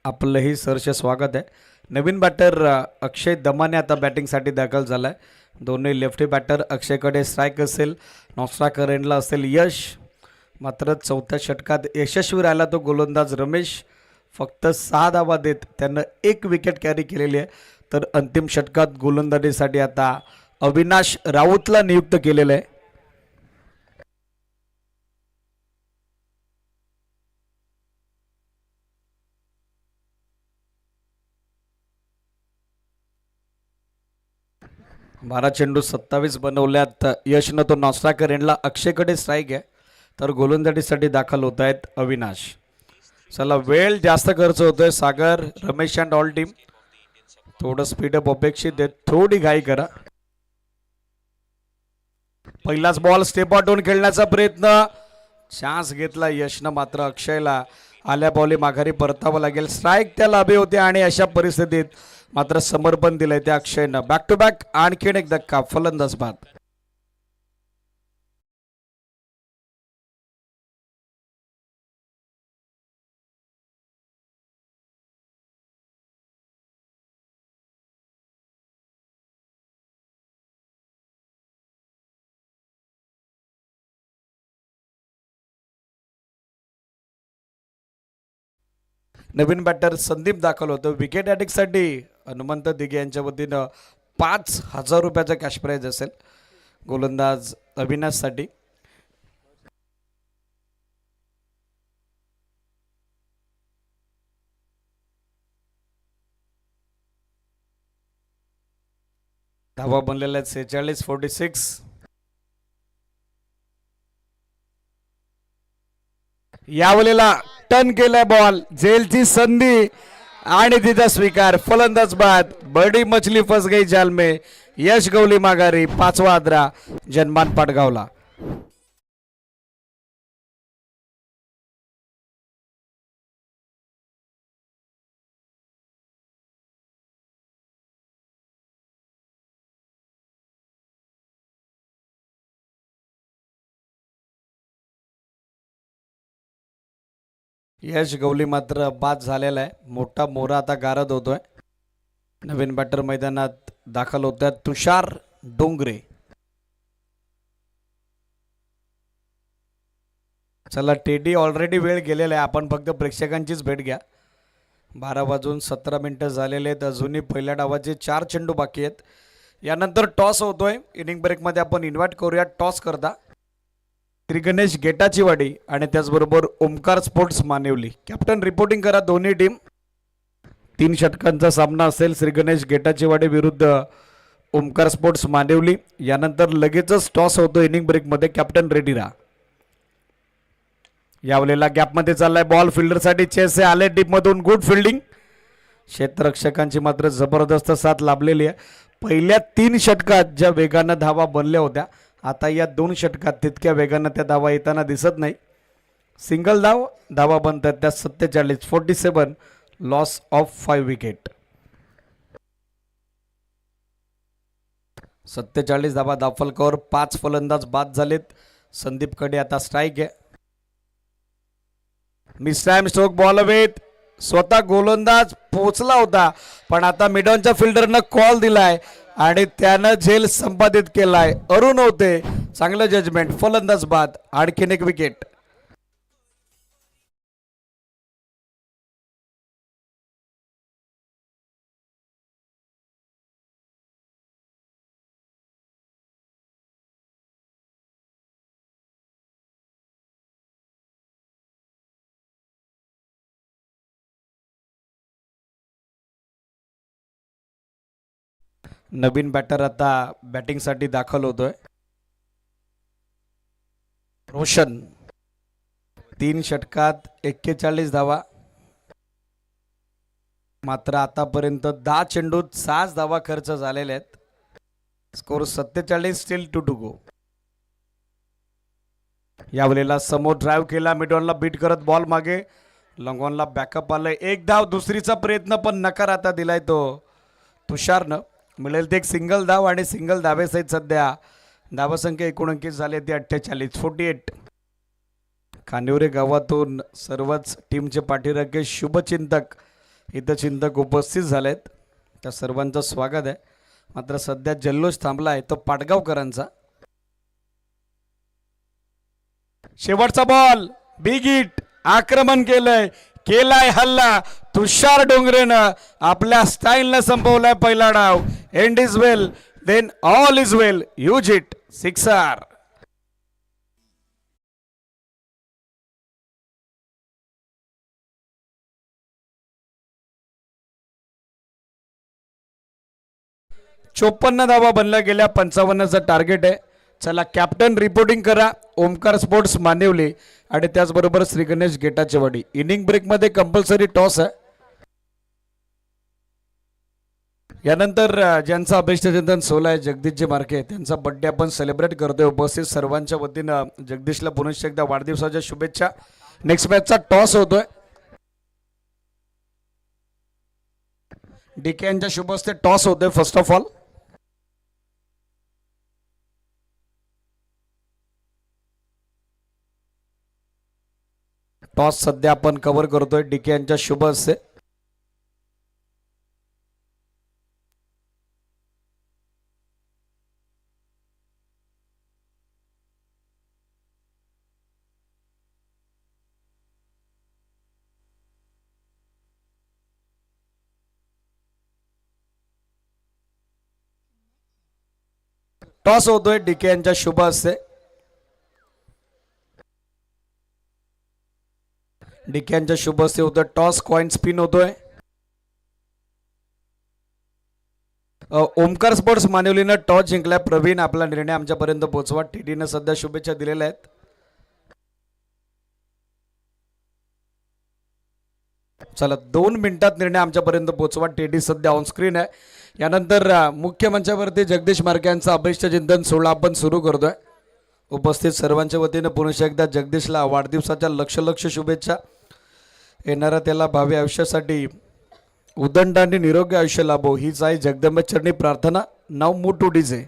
[SPEAKER 1] आपलंही सहर्ष स्वागत आहे. नवीन बॅटर अक्षय दमाने आता बॅटिंगसाठी दाखल झालाय. दोन्ही लेफ्टी बॅटर. अक्षयकडे स्ट्राईक असेल, नॉस्ट्राकर एंडला असेल यश. मात्र 4थ्या षटकात यशस्वी राहिला तो गोलंदाज रमेश. फक्त 6 धावा देत त्यानं 1 विकेट कॅरी केलेली आहे. तर अंतिम षटकात गोलंदाजीसाठी आता अविनाश राऊतला नियुक्त केलेलं आहे. बारा चेंडू 27 बनवल्यात यशनं. तो नॉस्ट्राकर एंडला. अक्षयकडे स्ट्राईक आहे. तर गोलंदाजीसाठी दाखल होत आहेत अविनाश. चला, वेळ जास्त खर्च होतोय. सागर, रमेश अँड ऑल टीम थोडं स्पीडअप अपेक्षित आहे. थोडी घाई करा. पहिलाच बॉल स्टेप आउट होऊन खेळण्याचा प्रयत्न. चान्स घेतला यशनं. मात्र अक्षयला आल्या बॉली माघारी परतावं लागेल. स्ट्राईक त्याला हवे होते आणि अशा परिस्थितीत मात्र समर्पण दिलंय त्या अक्षयनं. बॅक टू बॅक आणखीन एक धक्का. फलंदाज बाद. नवीन बॅटर संदीप दाखल होतो. विकेट साठी हनुमंत दिघे यांच्या वतीनं 5,000 रुपयाचा कॅश प्राईज असेल गोलंदाज अविनाशसाठी. धावा बनलेल्या आहेत 46-46. यावेळेला टर्न केलाय बॉल, झेलची संधी आणि तिचा स्वीकार. फलंदाज बाद, बडी मछली फस गई जाल में. यश गवली माघारी, 5वा आद्रा जनमान पाटगावला. यश गवली मात्र बाद झालेला आहे. मोठा मोरा आता गारद होतोय. नवीन बॅटर मैदानात दाखल होत आहेत तुषार डोंगरे. चला टेडी ऑलरेडी वेळ गेलेला आहे, आपण फक्त प्रेक्षकांचीच भेट घ्या. 12:17 झालेले आहेत. अजूनही पहिल्या डावाचे 4 चेंडू बाकी आहेत. यानंतर टॉस होतोय. इनिंग ब्रेकमध्ये आपण इन्व्हाइट करूया टॉस करता श्री गणेश गेटाचीवाडी आणि त्याचबरोबर ओमकार स्पोर्ट्स मानिवली. कॅप्टन रिपोर्टिंग करा. दोन्ही टीम 3 षटकांचा सामना असेल. श्री गणेश गेटाचीवाडी विरुद्ध ओमकार स्पोर्ट्स मानिवली. यानंतर लगेचच टॉस होतो इनिंग ब्रेकमध्ये. कॅप्टन रेडी राहा. यावेळेला गॅपमध्ये चाललाय बॉल, फिल्डरसाठी चेस आले डीपमधून. Good fielding. क्षेत्ररक्षकांची मात्र जबरदस्त साथ लाभलेली आहे. पहिल्या 3 षटकात ज्या वेगानं धावा बनल्या होत्या, आता या 2 षटकात तितक्या वेगानं त्या धावा येताना दिसत नाही. सिंगल धावा बनतात त्या 47 लॉस ऑफ 5 विकेट. 47 धावा दाफलकर. 5 फलंदाज बाद झालेत. संदीपकडे आता स्ट्राईक आहे. मिस टाइम स्ट्रोक बॉल हवेत. स्वतः गोलंदाज पोचला होता, पण आता मिडॉनच्या फिल्डरनं कॉल दिलाय आणि त्यानं झेल संपादित केलाय. अरुण होते. चांगलं जजमेंट. फलंदाज बाद. आणखीन एक विकेट. नवीन बॅटर आता बॅटिंगसाठी दाखल होतोय. रोशन. 3 षटकात 41 धावा. मात्र आतापर्यंत 10 चेंडूत 6 धावा खर्च झालेले आहेत. स्कोर 47. Still 2 to go. यावेळेला समोर ड्राईव्ह केला. मिडॉनला बीट करत बॉल मागे. लॉंगॉनला बॅकअप आलंय. 1 धाव. दुसरीचा प्रयत्न पण नकार आता दिलाय तो तुषारनं. मिळेल ते एक सिंगल धाव आणि सिंगल धावेसहित सध्या धावसंख्या 29 झाली ती 48. खानिवरे गावातून सर्वच टीमचे पाठीराखे शुभचिंतक हितचिंतक उपस्थित झालेत. त्या सर्वांचं स्वागत आहे. मात्र सध्या जल्लोष थांबला आहे तो पाटगावकरांचा. शेवटचा बॉल. Big hit. आक्रमण केलाय हल्ला. तुषार डोंगरेनं आपल्या स्टाईलनं संपवलाय पहिला डाव. End is well then all is well. Huge hit. 6. चोपन्न धावा बनल्या गेल्या. 55चं टार्गेट आहे. चला कॅप्टन रिपोर्टिंग करा. ओमकार स्पोर्ट्स मानिवली आणि त्याचबरोबर श्री गणेश गेटाचीवाडी. इनिंग ब्रेकमध्ये कंपल्सरी टॉस आहे. यानंतर ज्यांचा अभिष्टचिंतन सोहळा आहे जगदीशजी मार्के, त्यांचा बड्डे आपण सेलिब्रेट करतोय. उपस्थित सर्वांच्या वतीनं जगदीशला पुनश्च एकदा वाढदिवसाच्या शुभेच्छा. नेक्स्ट मॅचचा टॉस होतोय. डीके यांच्या शुभ हस्ते टॉस होतोय. फर्स्ट ऑफ ऑल टॉस सध्या आपण कव्हर करतोय डीके यांच्या शुभ हस्ते. टॉस होतोय डीके यांच्या शुभ हस्ते. डीके यांच्या शुभ हस्ते होतोय टॉस. कॉइन स्पिन होतोय. ओमकार स्पोर्ट्स मानवलीनं टॉस जिंकलाय. प्रवीण आपला निर्णय आमच्यापर्यंत पोहोचवा. टीडीनं सध्या शुभेच्छा दिलेल्या आहेत. चला 2 मिनिटात निर्णय आमच्यापर्यंत पोहोचवा. टीडी सध्या ऑन स्क्रीन आहे. यानंतर मुख्य मंचावरती जगदीश मार्के यांचा अभिष्ट चिंतन सोहळा आपण सुरू करतोय. उपस्थित सर्वांच्या वतीनं पुन्हा एकदा जगदीशला वाढदिवसाच्या लक्ष शुभेच्छा. येणाऱ्या त्याला भावी आयुष्यासाठी उदंड आणि निरोगी आयुष्य लाभो हीच आहे जगदंबेचरणी प्रार्थना. नाव मूव टू डीजे.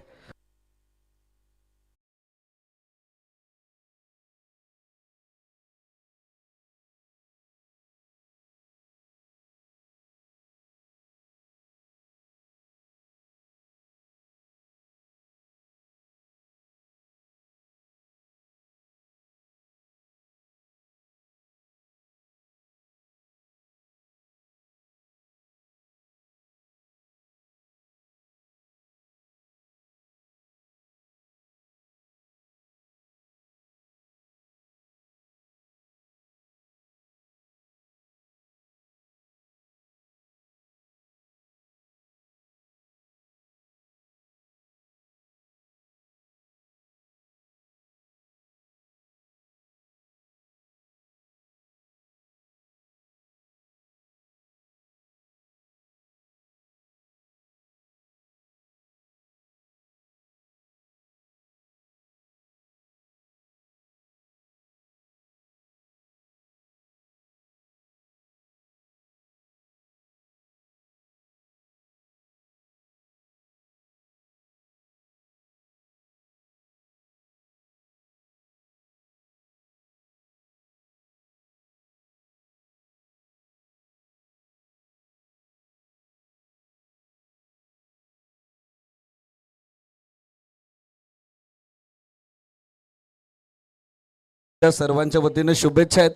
[SPEAKER 1] सर्वांच्या वतीनं शुभेच्छा आहेत.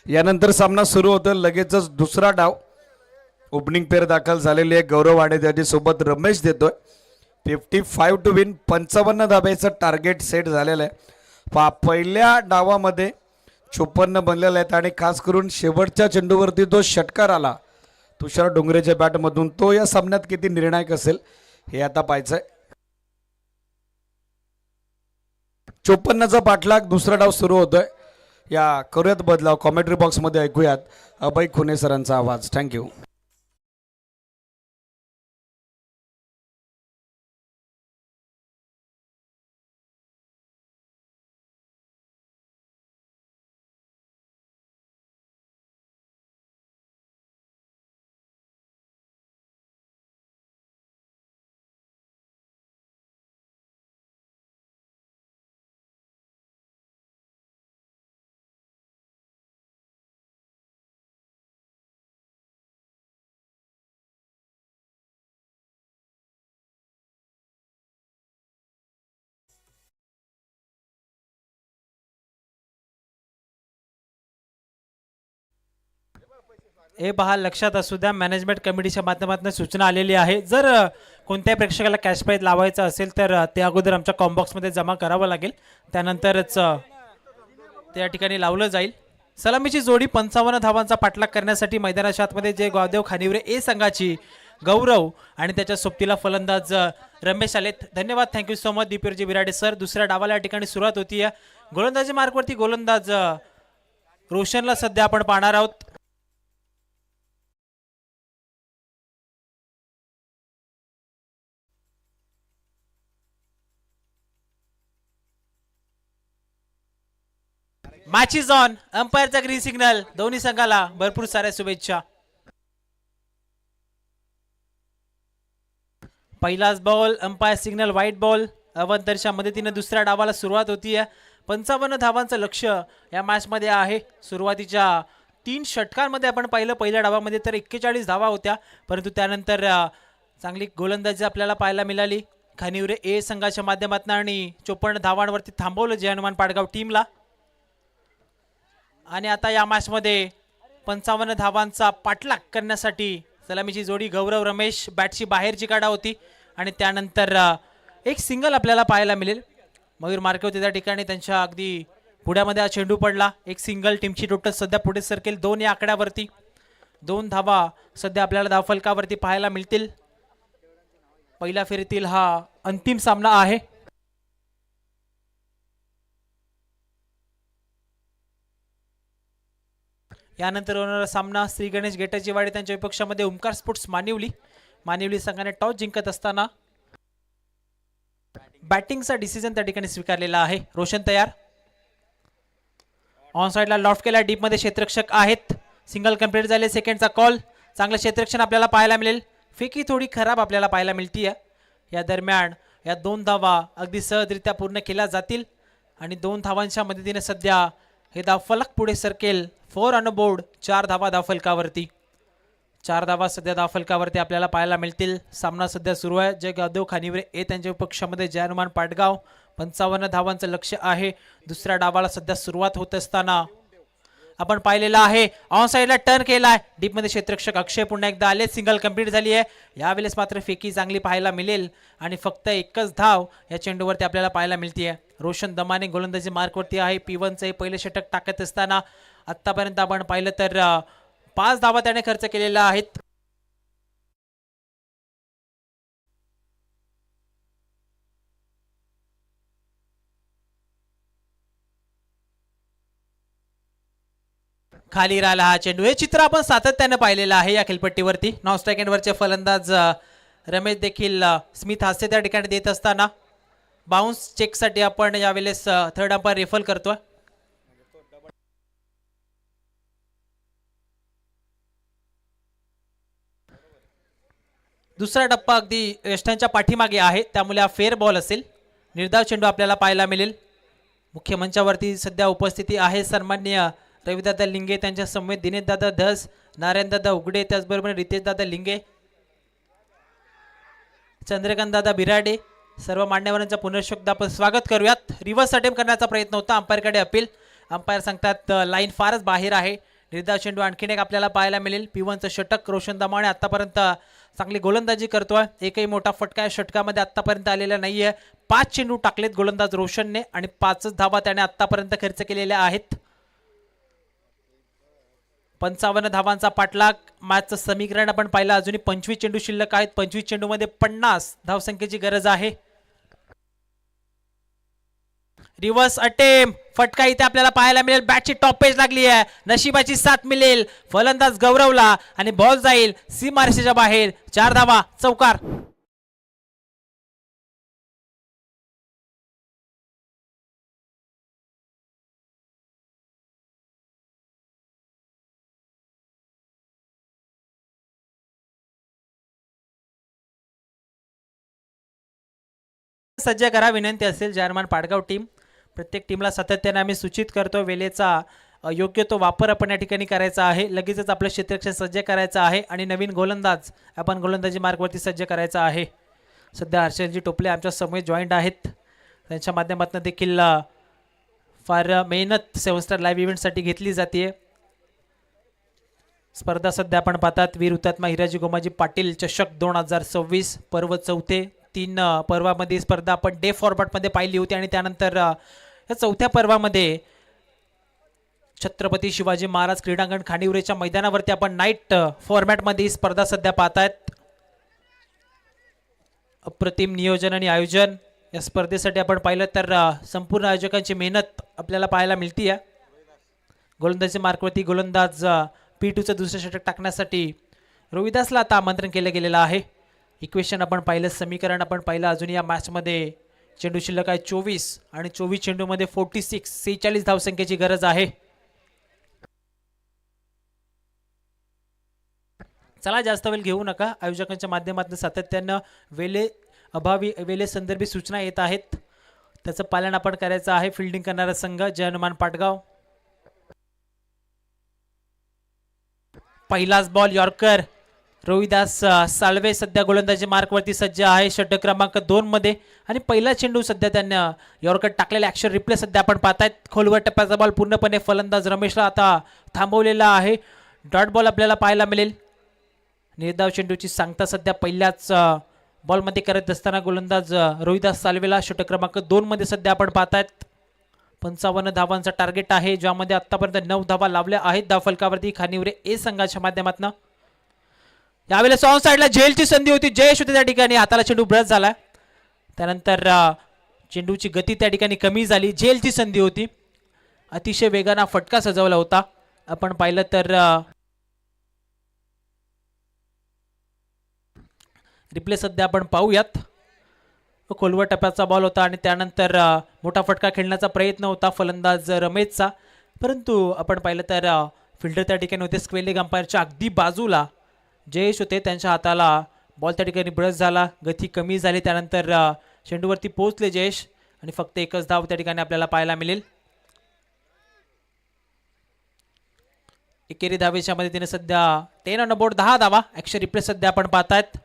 [SPEAKER 1] यानंतर सामना सुरू होतो. लगेचच दुसरा डाव. ओपनिंग पेअर दाखल झालेली आहे. गौरव आणि त्याच्यासोबत रमेश देतोय. 55 टू विन. 55 धाब्याचं टार्गेट सेट झालेलं आहे. पहिल्या डावामध्ये 54 बनलेले आहेत आणि खास करून शेवटच्या चेंडूवरती जो षटकार आला तुषार डोंगरेच्या बॅटमधून तो या सामन्यात किती निर्णायक असेल हे आता पाहायचंय. 54चा पाठलाग. दुसरा डाव सुरू होतोय. या करूयात बदलाव. कॉमेंट्री बॉक्समध्ये ऐकूयात अभय खुने सरांचा आवाज. थँक्यू.
[SPEAKER 2] हे पहा, लक्षात असू द्या, मॅनेजमेंट कमिटीच्या माध्यमातून सूचना आलेली आहे. जर कोणत्याही प्रेक्षकाला कॅश प्राईज लावायचा असेल तर ते अगोदर आमच्या कॉम्बॉक्समध्ये जमा करावं लागेल. त्यानंतरच त्या ठिकाणी लावलं जाईल. सलामीची जोडी 55 धावांचा पाठलाग करण्यासाठी मैदानाच्या आतमध्ये जे गावदेव खानिवरे ए संघाची गौरव आणि त्याच्या सोबतीला फलंदाज रमेश आलेत. धन्यवाद. थँक्यू सो मच दीपवीरजी बिराडे सर. दुसऱ्या डावाला या ठिकाणी सुरुवात होती. गोलंदाजी मार्कवरती गोलंदाज रोशनला सध्या आपण पाहणार आहोत. Match is on. अंपायरचा ग्रीन सिग्नल. दोन्ही संघाला भरपूर साऱ्या शुभेच्छा. पहिलाच ball umpire signal wide ball. अवंतरच्या मदतीने दुसऱ्या डावाला सुरुवात होती. 55 धावांचं लक्ष या मॅच मध्ये आहे. सुरुवातीच्या 3 षटकांमध्ये आपण पाहिलं, पहिल्या डावामध्ये तर 41 धावा होत्या, परंतु त्यानंतर चांगली गोलंदाजी आपल्याला पाहायला मिळाली खानिवरे ए संघाच्या माध्यमातून आणि 54 धावांवरती थांबवलं जय हनुमान पाडगाव टीमला. आणि आता या मॅच मध्ये 55 धावांचा पाठलाग करण्यासाठी सलामीची जोडी गौरव रमेश बॅटची बाहेरची काढा होती आणि त्यानंतर एक सिंगल आपल्याला पाहायला मिळेल. मयूर मार्के होते त्या ठिकाणी, त्यांच्या अगदी पुढ्यामध्ये हा चेंडू पडला. एक सिंगल. टीमची टोटल सध्या पुढे सरकेल 2 या आकड्यावरती. 2 धावा सध्या आपल्याला धावफलकावरती पाहायला मिळतील. पहिल्या फेरीतील हा अंतिम सामना आहे. यानंतर होणारा सामना श्री गणेश गेटाची वाडी त्यांच्या विपक्षामध्ये ओमकार स्पोर्ट्स मानिवली संघाने टॉस जिंकत असताना बॅटिंगचा डिसिजन त्या ठिकाणी स्वीकारलेला आहे. रोशन तयार. ऑन साइडला लॉफ्ट केला. डीप मध्ये क्षेत्ररक्षक आहेत. सिंगल कंप्लीट झाले. सेकंडचा कॉल. चांगलं क्षेत्ररक्षण आपल्याला पाहायला मिळेल. फेकी थोडी खराब आपल्याला पाहायला मिळतीये. या दरम्यान या 2 धावा अगदी सहजरित्या पूर्ण केल्या जातील आणि 2 धावांच्या मदतीने सध्या हे धावफलक पुढे सरकेल. 4 ऑन बोर्ड. 4 धावा धावफलकावरती. 4 धावा सध्या धावफलकावरती आपल्याला पाहायला मिळतील. सामना सध्या सुरू आहे. जय गावदेव खानिवरे ए त्यांच्या पक्षामध्ये जय हनुमान पाटगाव. 55 धावांचं लक्ष्य आहे. दुसऱ्या डावाला सध्या सुरुवात होत असताना आपण पाहिलेला आहे. ऑन साइडला टर्न केलाय. डीप मध्ये क्षेत्ररक्षक अक्षय पुन्हा एकदा आले. सिंगल कंप्लीट झाली आहे. यावेळेस मात्र फेकी चांगली पाहायला मिळेल आणि फक्त एकच धाव या चेंडूवरती आपल्याला पाहायला मिळते. रोशन दमाने गोलंदाजी मार्कवरती आहे. P1चे पहिले षटक टाकत असताना आतापर्यंत आपण पाहिलं तर 5 धावा त्याने खर्च केलेल्या आहेत. खाली राहिला हा चेंडू. हे चित्र आपण सातत्याने पाहिलेलं आहे या खेळपट्टीवरती. नॉन स्ट्राईक एंडवरचे फलंदाज रमेश देखील स्मिथ हास्य त्या ठिकाणी देत असताना बाउन्स चेकसाठी आपण यावेळेस थर्ड अंपायर रेफर करतोय. दुसरा टप्पा अगदी यष्टांच्या पाठीमागे आहे, त्यामुळे हा फेअर बॉल असेल. निर्धाव चेंडू आपल्याला पाहायला मिळेल. मुख्य मंचावरती सध्या उपस्थिती आहे सन्माननीय रविदादा लिंगे, त्यांच्या समवेत दिनेशदादा धस, नारायणदादा उगडे, त्याचबरोबर रितेशदादा लिंगे, चंद्रकांतदादा बिराडे, सर्व मान्यवरांचा पुनर्शोधदा आपण स्वागत करूयात. रिव्हर्स अटेम्प्ट करण्याचा प्रयत्न होता. अंपायरकडे अपील. अंपायर सांगतात लाईन फारच बाहेर आहे. निर्धाव चेंडू आणखीन एक आपल्याला पाहायला मिळेल. P1चं षटक. रोशन दमाने आतापर्यंत चांगली गोलंदाजी करतोय. एकही मोठा फटका या षटकामध्ये आतापर्यंत आलेला नाहीये. 5 चेंडू टाकलेत गोलंदाज रोशनने आणि 5च धावा त्याने आतापर्यंत खर्च केलेल्या आहेत. 55 धावांचा पाठलाग. मॅचचं समीकरण आपण पाहिलं. अजूनही 25 चेंडू शिल्लक आहेत. 25 चेंडूमध्ये 50 धावसंख्येची गरज आहे. Reverse attempt. फटका इथे आपल्याला पाहायला मिळेल. बॅटची टॉप पेज लागली आहे. नशिबाची साथ मिळेल. फलंदाज गौरवला आणि बॉल जाईल सीमारेषेच्या बाहेर. 4 धावा. चौकार. सज्ज करा विनंती असेल. जर्मन पाडगाव टीम, प्रत्येक टीमला सातत्याने आम्ही सूचित करतो वेळेचा योग्य तो वापर आपण या ठिकाणी करायचा आहे. लगेचच आपलं क्षेत्ररक्षण सज्ज करायचं आहे आणि नवीन गोलंदाज आपण गोलंदाजी मार्गवरती सज्ज करायचा आहे. सध्या हर्षलजी टोपले आमच्या समोर जॉईंट आहेत. त्यांच्या माध्यमातून देखील फार मेहनत 7 स्टार लाईव्ह इव्हेंटसाठी घेतली जाते. स्पर्धा सध्या आपण पाहतात वीर हुतात्मा हिराजी गोमाजी पाटील चषक 2026 पर्व 4. 3 पर्वामध्ये स्पर्धा आपण डे फॉर्मॅटमध्ये पाहिली होती आणि त्यानंतर या 4थ्या पर्वामध्ये छत्रपती शिवाजी महाराज क्रीडांगण खानिवरेच्या मैदानावरती आपण नाईट फॉर्मॅटमध्ये स्पर्धा सध्या पाहतायत. अप्रतिम नियोजन आणि आयोजन या स्पर्धेसाठी आपण पाहिलं तर संपूर्ण आयोजकांची मेहनत आपल्याला पाहायला मिळते. गोलंदाजी मार्कवरती गोलंदाज P2चं दुसरं षटक टाकण्यासाठी रोहिदासला आता आमंत्रण केलं गेलेलं आहे. इक्वेशन आपण पाहिलं, समीकरण आपण पाहिलं. अजून या मॅचमध्ये चेंडू शिल्लक आहे 24 आणि 24 चेंडूमध्ये 46 धावसंख्येची गरज आहे. चला जास्त वेळ घेऊ नका. आयोजकांच्या माध्यमातून सातत्यानं वेळे संदर्भी सूचना येत आहेत, त्याचं पालन आपण करायचं आहे. फिल्डिंग करणारा संघ जय हनुमान पाटगाव. पहिलाच बॉल यॉर्कर. रोहिदास साळवे सध्या गोलंदाजी मार्कवरती सज्ज आहे षटक क्रमांक 2 मध्ये आणि पहिला चेंडू सध्या त्यांना यॉर्कर टाकलेला ॲक्शन रिप्ले सध्या आपण पाहतायत. खोलवर टप्प्याचा बॉल पूर्णपणे फलंदाज रमेशला आता थांबवलेला आहे. डॉट बॉल आपल्याला पाहायला मिळेल. निर्धाव चेंडूची सांगता सध्या पहिल्याच बॉलमध्ये करत असताना गोलंदाज रोहिदास सालवेला षटक क्रमांक 2 मध्ये सध्या आपण पाहतायत. 55 धावांचा टार्गेट आहे, ज्यामध्ये आतापर्यंत 9 धावा लावल्या आहेत धावफलकावरती खानिवरे ए संघाच्या माध्यमातून. यावेळेस ऑन साइडला झेलची संधी होती, जयेश होते त्या ठिकाणी, हाताला चेंडू ब्रश झाला. त्यानंतर चेंडूची गती त्या ठिकाणी कमी झाली, झेलची संधी होती. अतिशय वेगाने फटका सजवला होता. आपण पाहिलं तर रिप्ले सध्या आपण पाहूयात. खोलवर टप्प्याचा बॉल होता आणि त्यानंतर मोठा फटका खेळण्याचा प्रयत्न होता फलंदाज रमेशचा, परंतु आपण पाहिलं तर फिल्डर त्या ठिकाणी होते स्क्वेअर लेग अंपायरच्या अगदी बाजूला जयेश होते, त्यांच्या हाताला बॉल त्या ठिकाणी ब्रश झाला, गती कमी झाली. त्यानंतर चेंडूवरती पोहोचले जयेश आणि फक्त एकच धाव त्या ठिकाणी आपल्याला पाहायला मिळेल. एकेरी धावेच्या मध्ये तिने सध्या 10 ऑन बोर्ड 10 धावा. ऍक्शन रिप्ले सध्या आपण पाहतायत.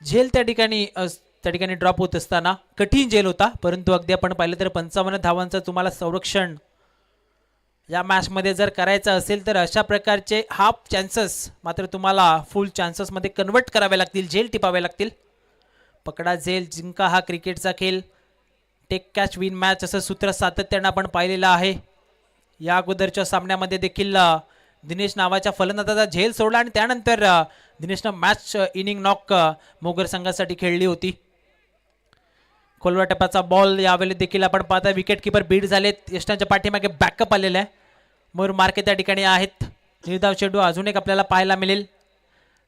[SPEAKER 2] झेल त्या ठिकाणी ड्रॉप होत असताना कठीण झेल होता, परंतु अगदी आपण पाहिलं तर 55 धावांचं तुम्हाला संरक्षण या मॅच मध्ये जर करायचं असेल तर अशा प्रकारचे हाफ चान्सेस मात्र तुम्हाला फुल चान्सेस मध्ये कन्वर्ट करावे लागतील, झेल टिपावे लागतील. पकडा झेल जिंका हा क्रिकेटचा खेळ, टेक कॅच विन मॅच असं सूत्र सातत्याने आपण पाहिलेलं आहे. या अगोदरच्या सामन्यामध्ये देखील दिनेश नावाच्या फलंदाजाचा झेल सोडला आणि त्यानंतर दिनेशनं मॅच इनिंग नॉक मोगर संघासाठी खेळली होती. खोलवा टप्प्याचा बॉल यावेळी देखील आपण पाहता विकेट किपर बीट झालेत, यष्टांच्या पाठीमागे बॅकअप आलेला आहे. मोर मार्के त्या ठिकाणी आहेत. निर्धाव चेंडू अजून एक आपल्याला पाहायला मिळेल.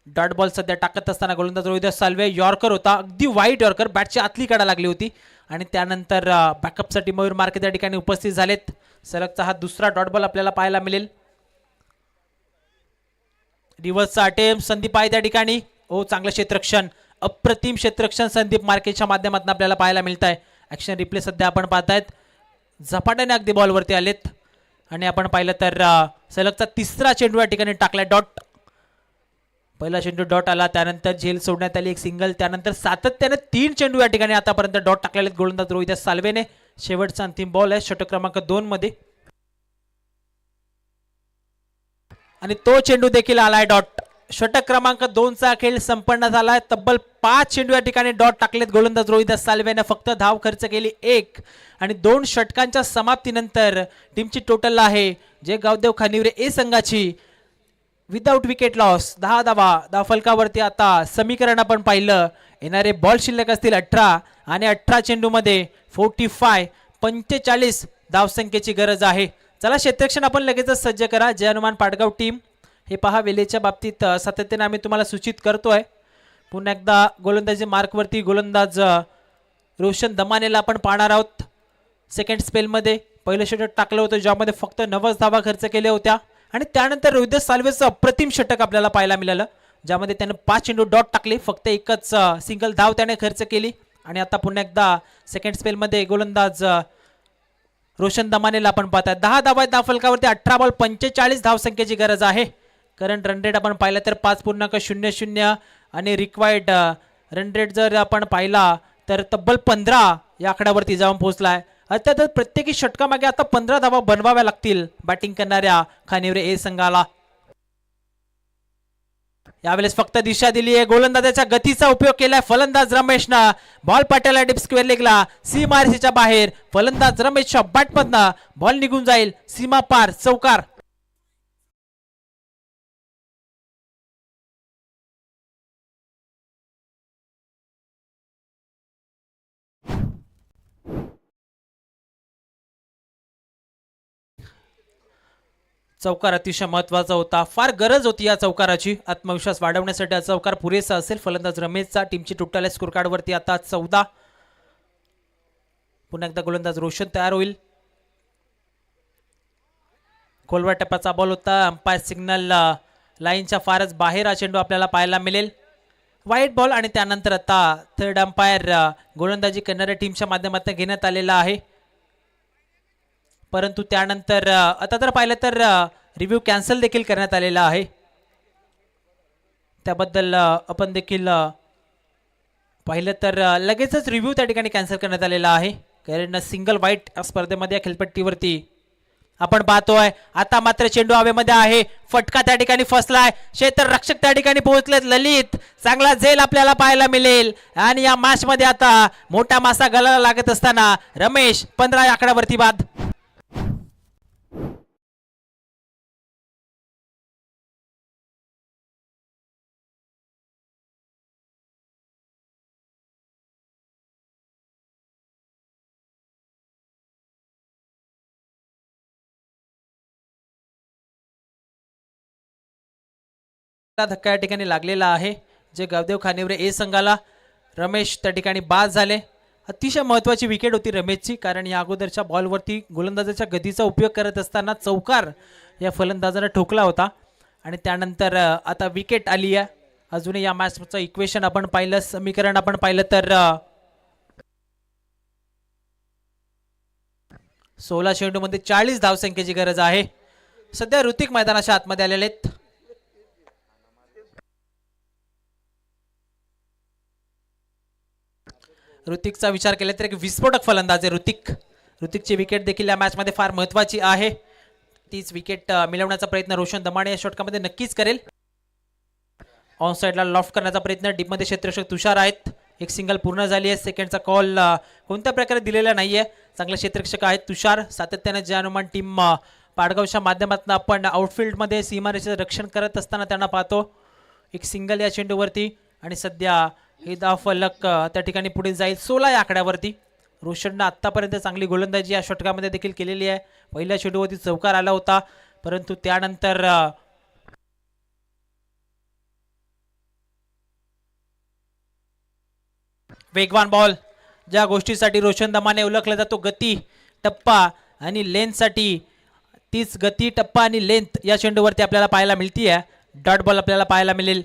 [SPEAKER 2] डॉट बॉल सध्या टाकत असताना गोलंदाज रोहिदास सालवे, यॉर्कर होता, अगदी वाईट यॉर्कर, बॅटची आतली कडा लागली होती आणि त्यानंतर बॅकअपसाठी मयूर मार्के त्या ठिकाणी उपस्थित झालेत. सलगचा हा दुसरा डॉट बॉल आपल्याला पाहायला मिळेल. रिव्हर्सचा अटेम्प्ट संदीप आहे त्या ठिकाणी. चांगलं क्षेत्ररक्षण, अप्रतिम क्षेत्ररक्षण संदीप मार्केच्या माध्यमातून आपल्याला पाहायला मिळत आहे. ऍक्शन रिप्ले सध्या आपण पाहतायत. झपाट्याने अगदी बॉलवरती आलेत आणि आपण पाहिलं तर सलगचा तिसरा चेंडू या ठिकाणी टाकलाय डॉट. पहिला चेंडू डॉट आला, त्यानंतर झेल सोडण्यात आली एक सिंगल, त्यानंतर सातत्याने 3 चेंडू या ठिकाणी आतापर्यंत डॉट टाकलेले गोलंदाज रोहिदास सालवेने. शेवटचा अंतिम बॉल आहे षटक क्रमांक 2 मध्ये आणि तो चेंडू देखील आलाय डॉट. षटक क्रमांक 2 चा खेळ संपन्न झालाय. तब्बल 5 चेंडू या ठिकाणी डॉट टाकलेत गोलंदाज रोहिदास सालवेने. फक्त धाव खर्च केली 1 आणि 2 षटकांच्या समाप्तीनंतर टीमची टोटल आहे जे गावदेव खानिवरे ए संघाची विदाउट विकेट लॉस 10 धावा. धावफलकावरती आता समीकरण आपण पाहिलं, येणारे बॉल शिल्लक असतील 18 आणि 18 चेंडूमध्ये 45 धावसंख्येची गरज आहे. चला क्षेत्ररक्षण आपण लगेचच सज्ज करा. जय हनुमान पाडगाव टीम. हे पहा वेलेच्या बाबतीत सातत्याने आम्ही तुम्हाला सूचित करतोय. पुन्हा एकदा गोलंदाजी मार्कवरती गोलंदाज रोशन दमानेला आपण पाहणार आहोत. सेकंड स्पेलमध्ये पहिलं षटक टाकलं होतं ज्यामध्ये फक्त 90 धावा खर्च केल्या होत्या आणि त्यानंतर रोहिदास सालवेचं अप्रतिम षटक आपल्याला पाहायला मिळालं ज्यामध्ये त्याने 5 चेंडू डॉट टाकले, फक्त एकच सिंगल धाव त्याने खर्च केली. आणि आता पुन्हा एकदा सेकंड स्पेलमध्ये गोलंदाज रोशन दमानेला आपण पाहताय. 10 धावा धावफलकावरती 18 बॉल 45 धावसंख्येची गरज आहे. करंट रन रेट आपण पाहिलं तर 5.00 आणि रिक्वायर्ड रन रेट जर आपण पाहिला तर तब्बल 15 या आकड्यावरती जाऊन पोहोचलाय. अर्थातच प्रत्येकी षटकामागे आता 15 धावा बनवाव्या लागतील बॅटिंग करणाऱ्या खानिवरे ए संघाला. यावेळेस फक्त दिशा दिली आहे, गोलंदाजाच्या गतीचा उपयोग केलाय फलंदाज रमेशनं. बॉल पाठवला डीप स्क्वेअर लेगला, सीमारेषेच्या बाहेर. फलंदाज रमेशच्या बॅटमधनं बॉल निघून जाईल सीमा पार, चौकार. चौकार अतिशय महत्वाचा होता, फार गरज होती या चौकाराची. आत्मविश्वास वाढवण्यासाठी हा चौकार पुरेसा असेल फलंदाज रमेशचा. टीमची टोटल स्कोर कार्ड वरती आता 14. पुन्हा एकदा गोलंदाज रोशन तयार होईल. खोलवा टप्प्याचा बॉल होता, अंपायर सिग्नल लाईनच्या फारच बाहेर हा चेंडू आपल्याला पाहायला मिळेल. वाईट बॉल आणि त्यानंतर आता थर्ड अंपायर गोलंदाजी करणाऱ्या टीमच्या माध्यमातून घेण्यात आलेला आहे. परंतु त्यानंतर आता जर पाहिलं तर रिव्ह्यू कॅन्सल देखील करण्यात आलेला आहे. त्याबद्दल आपण देखील पाहिलं तर लगेचच रिव्ह्यू त्या ठिकाणी कॅन्सल करण्यात आलेला आहे कारण सिंगल वाईट स्पर्धेमध्ये या खेळपट्टीवरती आपण पाहतोय. आता मात्र चेंडू हवेमध्ये आहे, फटका त्या ठिकाणी फसलाय, क्षेत्ररक्षक त्या ठिकाणी पोहोचलेत. ललित चांगला झेल आपल्याला पाहायला मिळेल आणि या मॅच मध्ये आता मोठा मासा गळाला लागत असताना रमेश 15 या आकड्यावरती बाद. धक्का या ठिकाणी लागलेला आहे, जे गावदेव खानिवरे ए संघाला. रमेश त्या ठिकाणी बाद झाले. अतिशय महत्त्वाची विकेट होती रमेशची, कारण या अगोदरच्या बॉलवरती गोलंदाजाच्या गतीचा उपयोग करत असताना चौकार या फलंदाजाने ठोकला होता आणि त्यानंतर आता विकेट आली आहे. अजूनही या मॅचचं इक्वेशन आपण पाहिलं, समीकरण आपण पाहिलं तर 16 चेंडूमध्ये 40 धावसंख्येची गरज आहे. सध्या ऋतिक मैदानाच्या आतमध्ये आलेले आहेत. ऋतिकचा विचार केला तर एक विस्फोटक फलंदाज आहे ऋतिकची विकेट देखील या मॅच मध्ये फार महत्वाची आहे. तीच विकेट मिळवण्याचा प्रयत्न रोशन दमाणे या षटकामध्ये नक्कीच करेल. ऑन साइडला लॉफ्ट करण्याचा प्रयत्न, डीप मध्ये क्षेत्ररक्षक तुषार आहेत. एक सिंगल पूर्ण झाली आहे. सेकंडचा कॉल कोणत्या प्रकारे दिलेला नाहीये. चांगले क्षेत्ररक्षक आहेत तुषार. सातत्याने जे अनुमान टीम पाडगावच्या माध्यमातून आपण आउटफील्ड मध्ये सीमारेषेचं रक्षण करत असताना त्यांना पाहतो. एक सिंगल या चेंडूवरती आणि सध्या हे फलक त्या ठिकाणी पुढे जाईल 16 या आकड्यावरती. रोशननं आतापर्यंत चांगली गोलंदाजी या षटकामध्ये देखील केलेली आहे. पहिल्या चेंडूवरती चौकार आला होता, परंतु त्यानंतर वेगवान बॉल, ज्या गोष्टीसाठी रोशन दमाने ओळखला जातो, गती, टप्पा आणि लेंथसाठी, तीच गती, टप्पा आणि लेंथ या चेंडूवरती आपल्याला पाहायला मिळतीये. डॉट बॉल आपल्याला पाहायला मिळेल.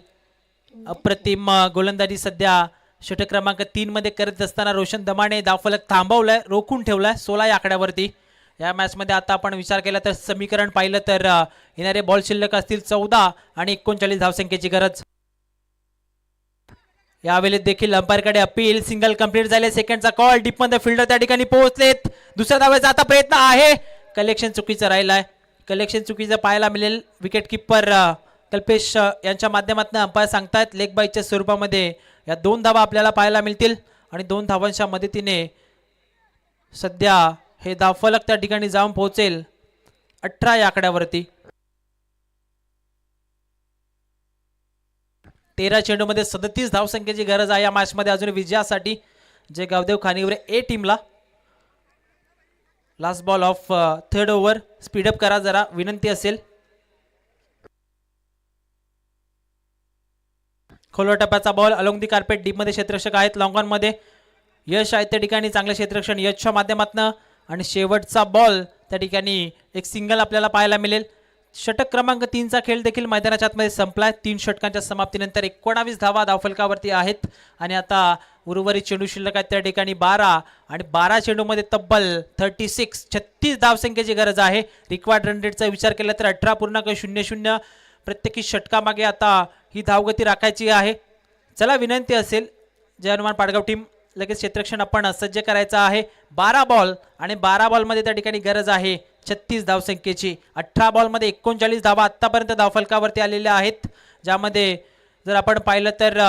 [SPEAKER 2] अप्रतिम गोलंदाजी सध्या षटक क्रमांक 3 मध्ये करत असताना रोशन दमाने धावफलक थांबवलाय, रोखून ठेवलाय 16 या आकड्यावरती. या मॅच मध्ये आता आपण विचार केला तर समीकरण पाहिलं तर येणारे बॉल शिल्लक असतील 14 आणि 39 धावसंख्येची गरज. यावेळी देखील अंपायरकडे अपील. सिंगल कंप्लीट झाले. सेकंडचा कॉल, डीप मध्ये फिल्डर त्या ठिकाणी पोहोचलेत. दुसऱ्या धावेचा आता प्रयत्न आहे. कलेक्शन चुकीचं राहिलाय, कलेक्शन चुकीचं पाहायला मिळेल. विकेट किपर कल्पेश यांच्या माध्यमातून अंपायर सांगतायत लेग बायच्या स्वरूपामध्ये या 2 धावा आपल्याला पाहायला मिळतील आणि 2 धावांच्या मदतीने सध्या हे धावफलक त्या ठिकाणी जाऊन पोहोचेल 18 या आकड्यावरती. 13 चेंडूमध्ये 37 धावसंख्येची गरज आहे या मॅच मध्ये अजून विजयासाठी, जे गावदेव खानिवरे ए टीमला. Last ball of 3rd over. Speed up करा जरा, विनंती असेल. खोलवर टप्प्याचा ball, along the carpet, deep मध्ये क्षेत्ररक्षक आहेत. लॉंग ऑन मध्ये यश आहे त्या ठिकाणी, चांगले क्षेत्ररक्षण यशच्या माध्यमातून. आणि शेवटचा बॉल त्या ठिकाणी एक सिंगल आपल्याला पाहायला मिळेल. षटक क्रमांक 3चा खेळ देखील मैदानाच्या आतमध्ये संपलाय. 3 षटकांच्या समाप्तीनंतर 19 धावा धावफलकावरती आहेत आणि आता उर्वरित चेंडू शिल्लक आहेत त्या ठिकाणी 12 आणि 12 चेंडूमध्ये तब्बल 36 धावसंख्येची गरज आहे. रिक्वायर्ड रन रेटचा विचार केला तर 18.00 प्रत्येकी षटकामागे आता ही धावगती राखायची आहे. चला, विनंती असेल जय हनुमान पाडगाव टीम, लगेच क्षेत्ररक्षण आपण सज्ज करायचं आहे. 12 बॉल आणि 12 बॉलमध्ये त्या ठिकाणी गरज आहे 36 धावसंख्येची. 18 बॉलमध्ये 39 धावा आतापर्यंत धावफलकावरती आलेल्या आहेत, ज्यामध्ये जर आपण पाहिलं तर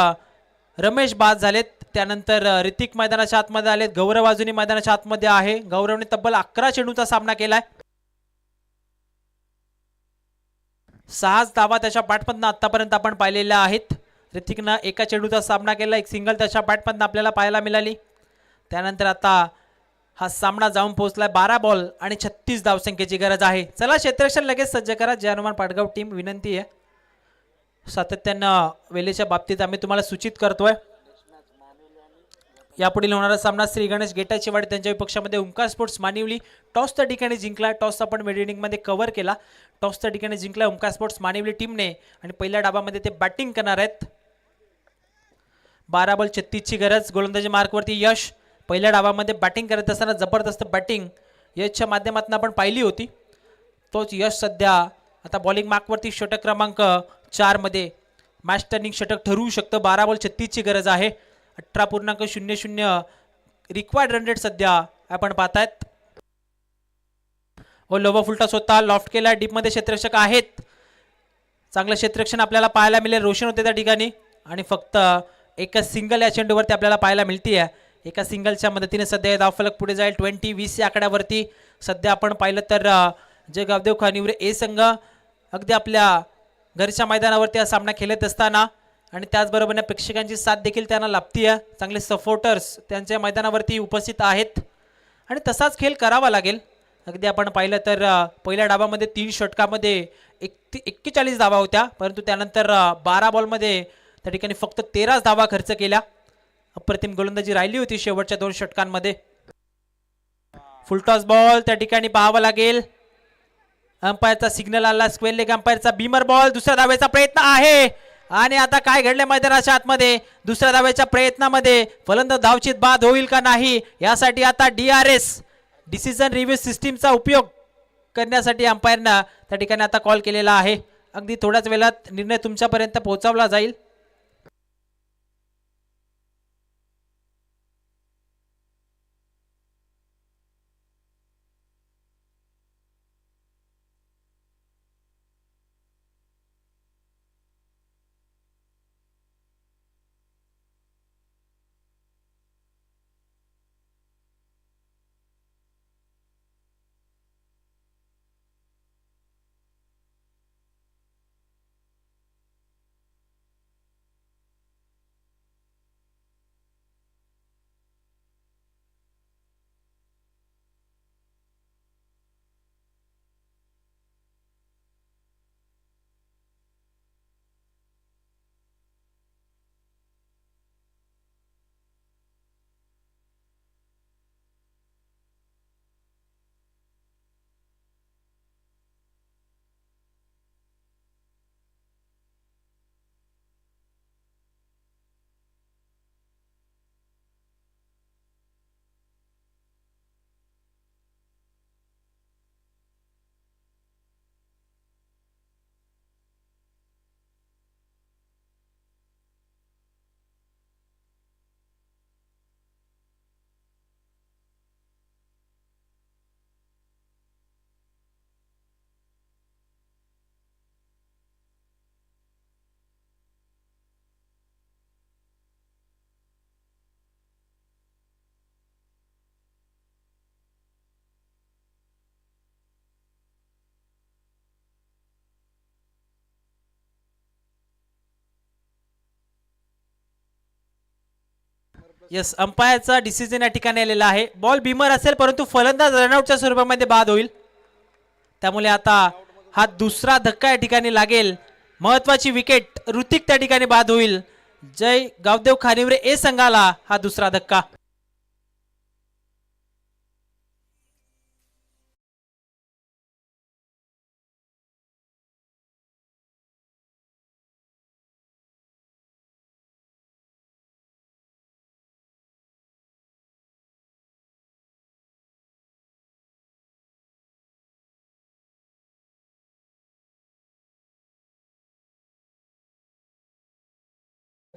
[SPEAKER 2] रमेश बाद झालेत. त्यानंतर ऋतिक मैदानाच्या आतमध्ये आलेत. गौरव अजूनही मैदानाच्या आतमध्ये आहे. गौरवने तब्बल 11 चेंडूचा सामना केलाय. 6 धावा त्याच्या बॅटमधनं आतापर्यंत आपण पाहिलेल्या आहेत. ऋतिकनं एका चेंडूचा सामना केला, एक सिंगल त्याच्या बॅटमधनं आपल्याला पाहायला मिळाली. त्यानंतर आता हा सामना जाऊन पोहोचलाय 12 बॉल आणि 36 धावसंख्येची गरज आहे. चला, क्षेत्ररक्षण लगेच सज्ज करा जय हनुमान पाडगाव टीम, विनंती आहे. सातत्यानं वेळेच्या बाबतीत आम्ही तुम्हाला सूचित करतोय. यापुढील होणारा सामना श्री गणेश गेटाचेवाडी त्यांच्या विपक्षामध्ये ओंकार स्पोर्ट्स मानिवली. टॉस त्या ठिकाणी जिंकला. टॉस आपण मिड इनिंगमध्ये कव्हर केला. टॉस त्या ठिकाणी जिंकला ओंकार स्पोर्ट्स मानिवली टीमने आणि पहिल्या डावामध्ये ते बॅटिंग करणार आहेत. 12 बॉल 36 ची गरज. गोलंदाजी मार्कवरती यश. पहिल्या डावामध्ये बॅटिंग करत असताना जबरदस्त बॅटिंग यशच्या माध्यमातून आपण पाहिली होती. तोच यश सध्या आता बॉलिंग मार्कवरती षटक क्रमांक 4 मध्ये मॅच टर्निंग षटक ठरवू शकतं. 12 बॉल 36 ची गरज आहे. 18.00 रिक्वायर्ड रन रेट सध्या आपण पाहतायत. ओ लोबो फुलटॉस होता, लॉफ्ट केला, डीपमध्ये क्षेत्ररक्षक आहेत. चांगलं क्षेत्ररक्षण आपल्याला पाहायला मिळेल. रोशन होते त्या ठिकाणी आणि फक्त एका सिंगल या चेंडूवरती आपल्याला पाहायला मिळते. एका सिंगलच्या मदतीने सध्या धावफलक पुढे जाईल. 20-20 या आकड्यावरती सध्या आपण पाहिलं तर जय गावदेव खानिवरे ए संघ अगदी आपल्या घरच्या मैदानावरती हा सामना खेळत असताना आणि त्याचबरोबर प्रेक्षकांची साथ देखील त्यांना लाभतीये. चांगले सपोर्टर्स त्यांच्या मैदानावरती उपस्थित आहेत आणि तसाच खेळ करावा लागेल. अगदी आपण पाहिलं तर पहिल्या डावामध्ये 3 षटकामध्ये 41 धावा होत्या, परंतु त्यानंतर 12 बॉलमध्ये त्या ठिकाणी फक्त 13 धावा खर्च केल्या. अप्रतिम गोलंदाजी राहिली होती शेवटच्या 2 षटकांमध्ये. फुलटॉस बॉल त्या ठिकाणी पाहावा लागेल. अंपायरचा सिग्नल आला. स्क्वेअर लेग अंपायरचा बीमर बॉल. दुसऱ्या धावेचा प्रयत्न आहे आणि आता काय घडले मैदानाच्या आतमध्ये. दुसऱ्या धावेच्या प्रयत्नामध्ये फलंदाज धावचीत बाद होईल का नाही यासाठी आता DRS डिसिजन रिव्ह्यू सिस्टीमचा उपयोग करण्यासाठी अंपायरनं त्या ठिकाणी आता कॉल केलेला आहे. अगदी थोड्याच वेळात निर्णय तुमच्यापर्यंत पोहोचवला जाईल. यस, अंपायरचा डिसिजन या ठिकाणी आलेला आहे. बॉल बीमर असेल परंतु फलंदाज रनआउटच्या स्वरूपामध्ये बाद होईल. त्यामुळे आता हा दुसरा धक्का या ठिकाणी लागेल. महत्वाची विकेट ऋतिक त्या ठिकाणी बाद होईल. जय गावदेव खानिवरे ए संघाला हा दुसरा धक्का.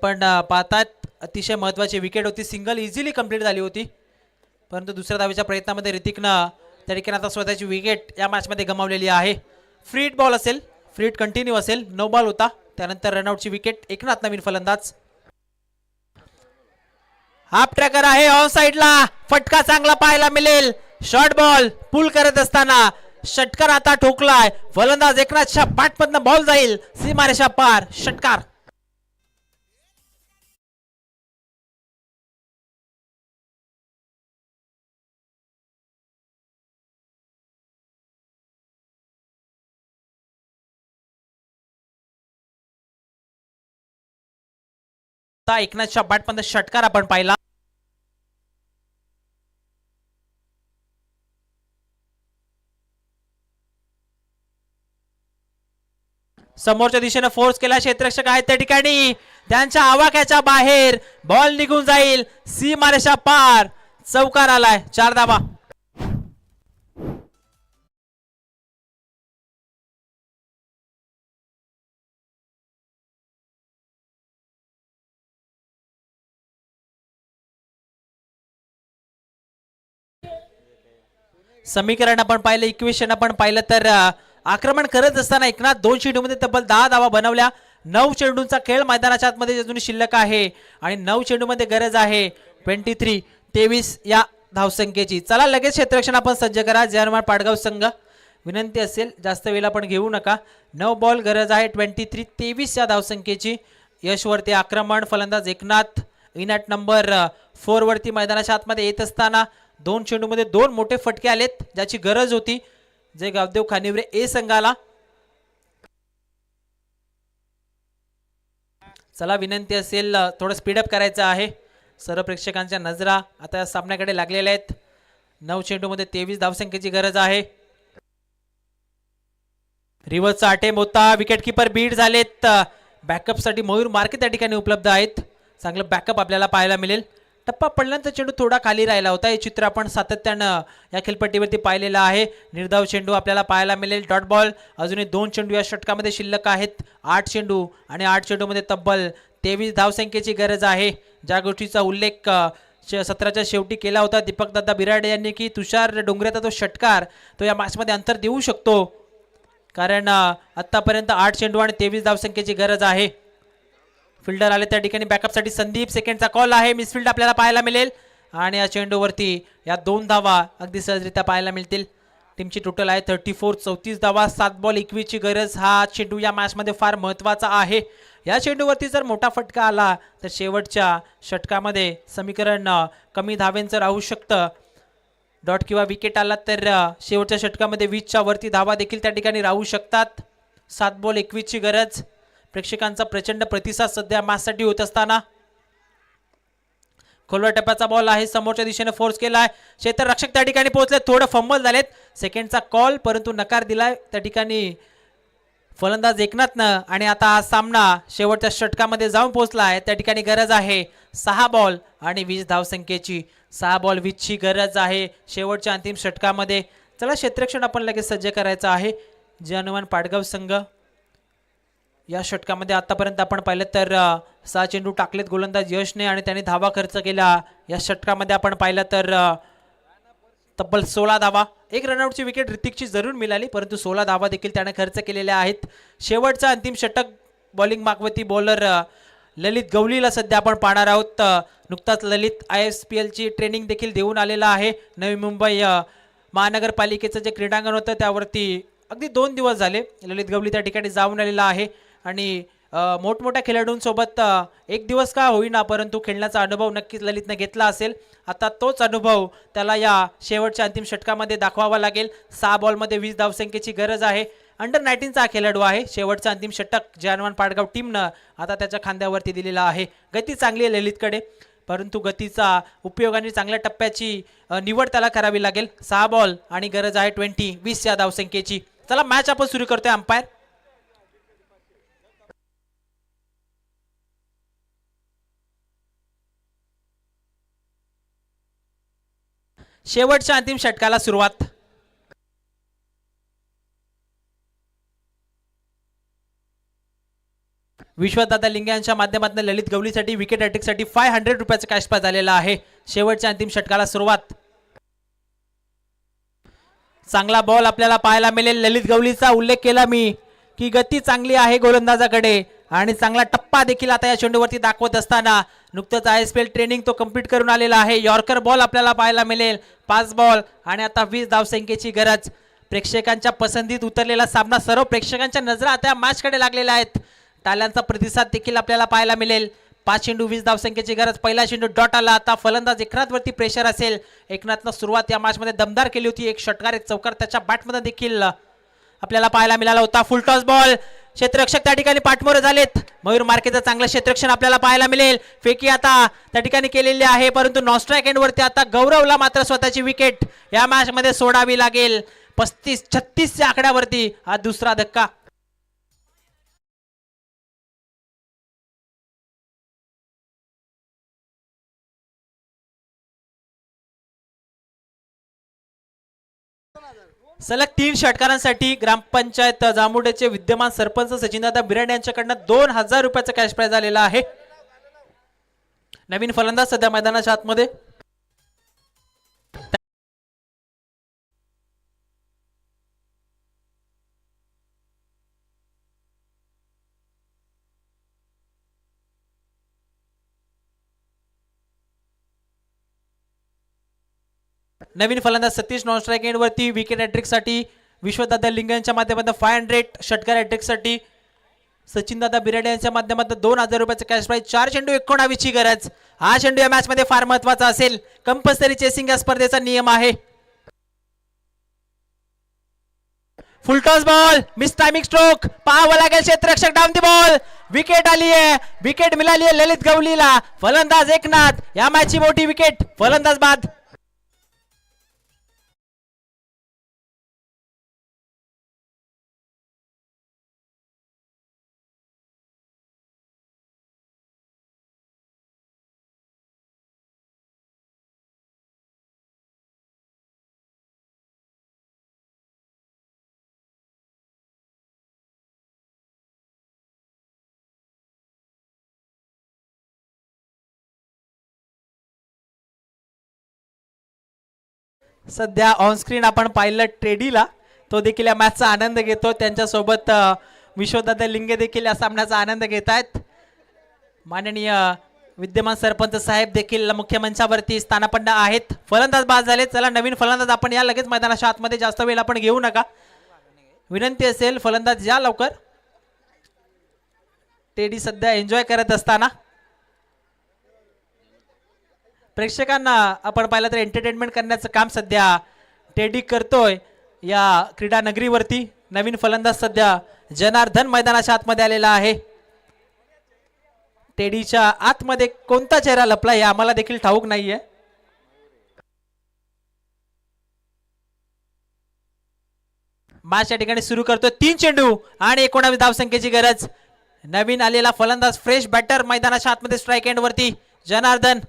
[SPEAKER 2] पण पाहतात अतिशय महत्वाची विकेट होती. सिंगल इझिली कंप्लीट झाली होती, परंतु दुसऱ्या धावेच्या प्रयत्नामध्ये ऋतिकनं त्या ठिकाणी आता स्वतःची विकेट या मॅचमध्ये गमावलेली आहे. फ्री हिट बॉल असेल, फ्री हिट कंटिन्यू असेल. 9 बॉल होता, त्यानंतर रनआउटची विकेट. एकनाथ नवीन फलंदाज. हाफ ट्रॅकर आहे ऑन साइडला. फटका चांगला पाहायला मिळेल. शॉर्ट बॉल पुल करत असताना षटकार आता ठोकलाय. फलंदाज एकनाथच्या बॅटमधनं बॉल जाईल सीमारेषा पार. षटकार. एकनाथच्या बॅटमधनं षटकार आपण पाहिला. समोरच्या दिशेने फोर्स केला. क्षेत्ररक्षक आहेत त्या ठिकाणी, त्यांच्या आवाक्याच्या बाहेर बॉल निघून जाईल सीमारेषा पार. चौकार आलाय. 4 धावा. समीकरण आपण पाहिलं, इक्वेशन आपण पाहिलं तर आक्रमण करत असताना एकनाथ 2 चेंडूमध्ये तब्बल 10 धावा बनवल्या. 9 चेंडूंचा खेळ मैदानाच्या आतमध्ये अजून शिल्लक आहे आणि 9 चेंडूमध्ये गरज आहे 23 या धावसंख्येची. चला लगेच क्षेत्ररक्षण आपण सज्ज करा. जयहनुमान पाडगाव संघ विनंती असेल जास्त वेळ आपण घेऊ नका. 9 बॉल गरज आहे 23 या धावसंख्येची. यशवरती आक्रमण, फलंदाज एकनाथ इनॅट नंबर 4 वरती मैदानाच्या आतमध्ये येत असताना 2 चेंडूमध्ये 2 मोठे फटके आलेत ज्याची गरज होती जय गावदेव खानिवरे ए संघाला. चला विनंती असेल थोडं स्पीडअप करायचं आहे. सर्व प्रेक्षकांच्या नजरा आता या सामन्याकडे लागलेल्या आहेत. 9 चेंडूमध्ये 23 धावसंख्येची गरज आहे. रिव्हर्सचा अटेम्प्ट होता. विकेट किपर बीड झालेत. बॅकअपसाठी मयूर मार्के त्या ठिकाणी उपलब्ध आहेत. चांगलं बॅकअप आपल्याला पाहायला मिळेल. टप्पा पडल्यानंतर चेंडू थोडा खाली राहिला होता. हे चित्र आपण सातत्यानं या खेळपट्टीवरती पाहिलेलं आहे. निर्धाव चेंडू आपल्याला पाहायला मिळेल. डॉट बॉल अजूनही 2 चेंडू या षटकामध्ये शिल्लक आहेत. 8 चेंडू आणि 8 चेंडूमध्ये तब्बल 23 धावसंख्येची गरज आहे. ज्या गोष्टीचा उल्लेख सत्राच्या शेवटी केला होता दीपक दादा बिराडे यांनी की तुषार डोंगरेचा तो षटकार तो या मॅचमध्ये अंतर देऊ शकतो. कारण आत्तापर्यंत 8 चेंडू आणि 23 धावसंख्येची गरज आहे. फिल्डर आले त्या ठिकाणी बॅकअपसाठी. संदीप सेकंडचा कॉल आहे. मिसफिल्ड आपल्याला पाहायला मिळेल आणि या चेंडूवरती या 2 धावा अगदी सहजरित्या पाहायला मिळतील. टीमची टोटल आहे 34 धावा. 7 बॉल 21 ची गरज. हा चेंडू या मॅचमध्ये फार महत्त्वाचा आहे. या चेंडूवरती जर मोठा फटका आला तर शेवटच्या षटकामध्ये समीकरण कमी धावेंचं राहू शकतं. डॉट किंवा विकेट आला तर शेवटच्या षटकामध्ये 20च्या वरती धावा देखील त्या ठिकाणी राहू शकतात. 7 बॉल 21 ची गरज. प्रेक्षकांचा प्रचंड प्रतिसाद सध्या मॅचसाठी होत असताना खोलवर टप्प्याचा बॉल आहे. समोरच्या दिशेने फोर्स केलाय. क्षेत्ररक्षक त्या ठिकाणी पोहोचले. थोडं फंबल झालेत. सेकंडचा कॉल परंतु नकार दिलाय त्या ठिकाणी फलंदाज एकनाथनं. आणि आता हा सामना शेवटच्या षटकामध्ये जाऊन पोहोचलाय. त्या ठिकाणी गरज आहे 6 बॉल आणि 20 धावसंख्येची. 6 बॉल 20 ची गरज आहे शेवटच्या अंतिम षटकामध्ये. चला क्षेत्ररक्षण आपण लगेच सज्ज करायचं आहे. जयहनुमान पाडगाव संघ या षटकामध्ये आतापर्यंत आपण पाहिलं तर 6 चेंडू टाकलेत गोलंदाज यशने आणि त्याने धावा खर्च केला. या षटकामध्ये आपण पाहिलं तर तब्बल 16 धावा. 1 रनआउटची विकेट ऋतिकची जरूर मिळाली परंतु 16 धावा देखील त्याने खर्च केलेल्या आहेत. शेवटचं अंतिम षटक बॉलिंग मागवती बॉलर ललित गवलीला सध्या आपण पाहणार आहोत. नुकताच ललित ISPL ची ट्रेनिंग देखील देऊन आलेला आहे. नवी मुंबई महानगरपालिकेचं जे क्रीडांगण होतं त्यावरती अगदी 2 दिवस झाले ललित गवली त्या ठिकाणी जाऊन आलेला आहे आणि मोठमोठ्या खेळाडूंसोबत 1 दिवस का होईना परंतु खेळण्याचा अनुभव नक्कीच ललितने घेतला असेल. आता तोच अनुभव त्याला या शेवटच्या अंतिम षटकामध्ये दाखवावा लागेल. 6 बॉलमध्ये 20 धावसंख्येची गरज आहे. अंडर 19चा हा खेळाडू आहे. शेवटचा अंतिम षटक जयहनुमान पाडगाव टीमनं आता त्याच्या खांद्यावरती दिलेला आहे. गती चांगली आहे ललितकडे परंतु गतीचा उपयोग आणि चांगल्या टप्प्याची निवड त्याला करावी लागेल. 6 बॉल आणि गरज आहे 20 या धावसंख्येची. चला मॅच आपण सुरू करतोय. अंपायर शेवटच्या अंतिम षटकाला सुरुवात. विश्वदादा लिंगे यांच्या माध्यमातून ललित गवलीसाठी विकेट हॅट्रिकसाठी 500 रुपयाचा कॅश प्राइज आलेला आहे. शेवटच्या अंतिम षटकाला सुरुवात. चांगला बॉल आपल्याला पाहायला मिळेल. ललित गवलीचा उल्लेख केला मी की गती चांगली आहे गोलंदाजाकडे आणि चांगला टप्पा देखील आता या चेंडूवरती दाखवत असताना नुकतंच ISPL ट्रेनिंग तो कंप्लीट करून आलेला आहे. यॉर्कर बॉल आपल्याला पाहायला मिळेल. 5 बॉल आणि आता 20 धावसंख्येची गरज. प्रेक्षकांच्या पसंतीत उतरलेला सामना. सर्व प्रेक्षकांच्या नजरा आता या मॅचकडे लागलेल्या आहेत. टाळ्यांचा प्रतिसाद देखील आपल्याला पाहायला मिळेल. 5 चेंडू 20 धावसंख्येची गरज. पहिला चेंडू डॉट आला. आता फलंदाज एकनाथवरती प्रेशर असेल. एकनाथनं सुरुवात या मॅचमध्ये दमदार केली होती. 1 षटकार 1 चौकार त्याच्या बॅटमध्ये देखील आपल्याला पाहायला मिळाला होता. फुल टॉस बॉल. क्षेत्ररक्षक त्या ठिकाणी पाठमोरे झालेत. मयूर मार्केचं चांगलं क्षेत्ररक्षण आपल्याला पाहायला मिळेल. फेकी आता त्या ठिकाणी केलेली आहे परंतु नॉन स्ट्राईक एंडवरती आता गौरवला मात्र स्वतःची विकेट या मॅच मध्ये सोडावी लागेल. 35-36 च्या आकड्यावरती हा दुसरा धक्का. सलग 3 षटकारांसाठी ग्रामपंचायत जांभुडेचे विद्यमान सरपंच सचिनदादा बिराड यांच्याकडनं 2000 रुपयाचा कॅश प्राइज आलेला आहे. नवीन फलंदाज सध्या मैदानाच्या आतमध्ये. नवीन फलंदाज सतीश नॉन स्ट्राईक एंड वरती विकेट हॅट्रिकसाठी विश्वदादा लिंग यांच्या माध्यमातून 500 षटकार हॅट्रिकसाठी सचिन दादा बिराडे यांच्या माध्यमातून 2000 रुपयाचं कॅश प्राइज. 4 चेंडू 19 ची गरज. हा चेंडू या मॅच मध्ये फार महत्वाचा असेल. कंपल्सरी चेसिंग या स्पर्धेचा नियम आहे. Full toss ball, miss timing stroke, पाहावं लागेल क्षेत्ररक्षक डाऊन दी बॉल. विकेट आली आहे, विकेट मिळाली आहे ललित गवलीला. फलंदाज एकनाथ, या मॅचची मोठी विकेट, फलंदाज बाद. सध्या ऑन स्क्रीन आपण पाहिलं टेडीला, तो देखील या मॅचचा आनंद घेतो. त्यांच्यासोबत विश्वदादा लिंगे देखील या सामन्याचा आनंद घेत आहेत. माननीय विद्यमान सरपंच साहेब देखील मुख्य मंचावरती स्थानापन्न आहेत. फलंदाज बाद झाले. चला नवीन फलंदाज आपण या लगेच मैदानाच्या आतमध्ये, जास्त वेळ आपण घेऊ नका, विनंती असेल. फलंदाज या लवकर. टेडी सध्या एन्जॉय करत असताना प्रेक्षकांना आपण पाहिलं तर एंटरटेनमेंट करण्याचं काम सध्या टेडी करतोय या क्रीडा नगरीवरती. नवीन फलंदाज सध्या जनार्दन मैदानाच्या आतमध्ये आलेला आहे. टेडीच्या आतमध्ये कोणता चेहरा लपला हे आम्हाला देखील ठाऊक नाहीये. मॅच या ठिकाणी सुरू करतोय. 3 चेंडू आणि 19 धावसंख्येची गरज. नवीन आलेला फलंदाज फ्रेश बॅटर मैदानाच्या आतमध्ये स्ट्राईक एंड वरती जनार्दन.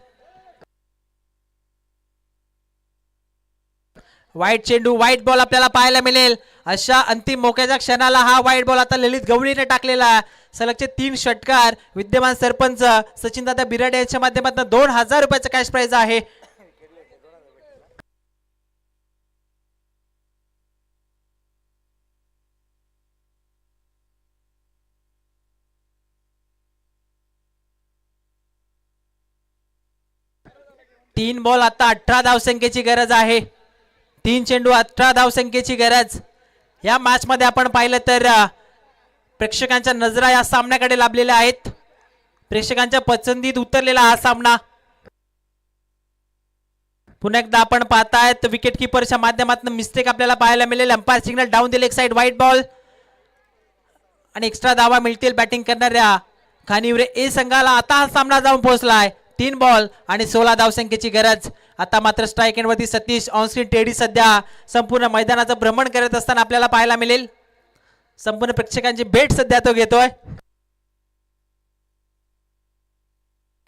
[SPEAKER 2] वाईट चेंडू, वाईट बॉल आपल्याला पाहायला मिळेल. अशा अंतिम मोक्याच्या क्षणाला हा वाईट बॉल आता ललित गवळीने टाकलेला. सलगचे 3 षटकार. विद्यमान सरपंच सचिन दादा बिराडे यांच्या माध्यमातून 2000 रुपयाचं कॅश प्राइज आहे. तीन बॉल आता 18 धावसंख्येची गरज आहे. 3 चेंडू 18 धावसंख्येची गरज. या मॅच मध्ये आपण पाहिलं तर प्रेक्षकांच्या नजरा या सामन्याकडे लाभलेल्या आहेत. प्रेक्षकांच्या पसंतीत उतरलेला हा सामना. पुन्हा एकदा आपण पाहतायत विकेट किपरच्या माध्यमातून मिस्टेक आपल्याला पाहायला मिळेल. अंपायर सिग्नल डाऊन दिले एक साइड, वाईट बॉल आणि एक्स्ट्रा धावा मिळतील बॅटिंग करणाऱ्या खानिवरे ए संघाला. आता हा सामना जाऊन पोहोचलाय. 3 बॉल आणि 16 धावसंख्येची गरज. आता मात्र स्ट्राईक एंड वरती सतीश. ऑनस्क्रीन टेडी सध्या संपूर्ण मैदानाचं भ्रमण करत असताना आपल्याला पाहायला मिळेल. संपूर्ण प्रेक्षकांची भेट सध्या तो घेतोय.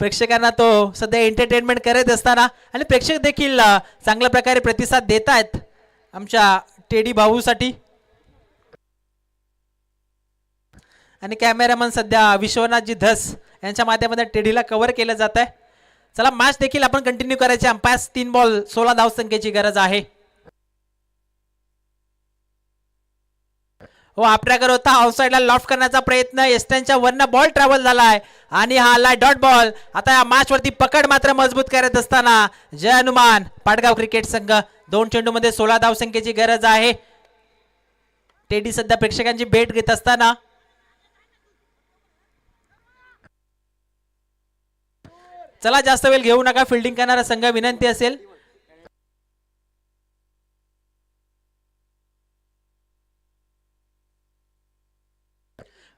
[SPEAKER 2] प्रेक्षकांना तो सध्या एंटरटेनमेंट करत असताना आणि प्रेक्षक देखील चांगल्या प्रकारे प्रतिसाद देत आहेत आमच्या टेडी भाऊसाठी. आणि कॅमेरामन सध्या विश्वनाथजी धस यांच्या माध्यमातून टेडीला कव्हर केलं जात आहे. चला मॅच देखील आपण कंटिन्यू करायचे. अंपायर 3 बॉल 16 धावसंख्येची गरज आहे. हो आपल्याकडे होता आउटसाइडला लॉफ्ट करण्याचा प्रयत्न. एस्टनच्या वरनं बॉल ट्रॅव्हल झालाय आणि हा आलाय डॉट बॉल. आता या मॅच वरती पकड मात्र मजबूत करत असताना जय हनुमान पाडगाव क्रिकेट संघ. 2 चेंडू मध्ये 16 धावसंख्येची गरज आहे. टेडी सध्या प्रेक्षकांची भेट घेत असताना चला जास्त वेळ घेऊ नका. फिल्डिंग करणारा संघ विनंती असेल.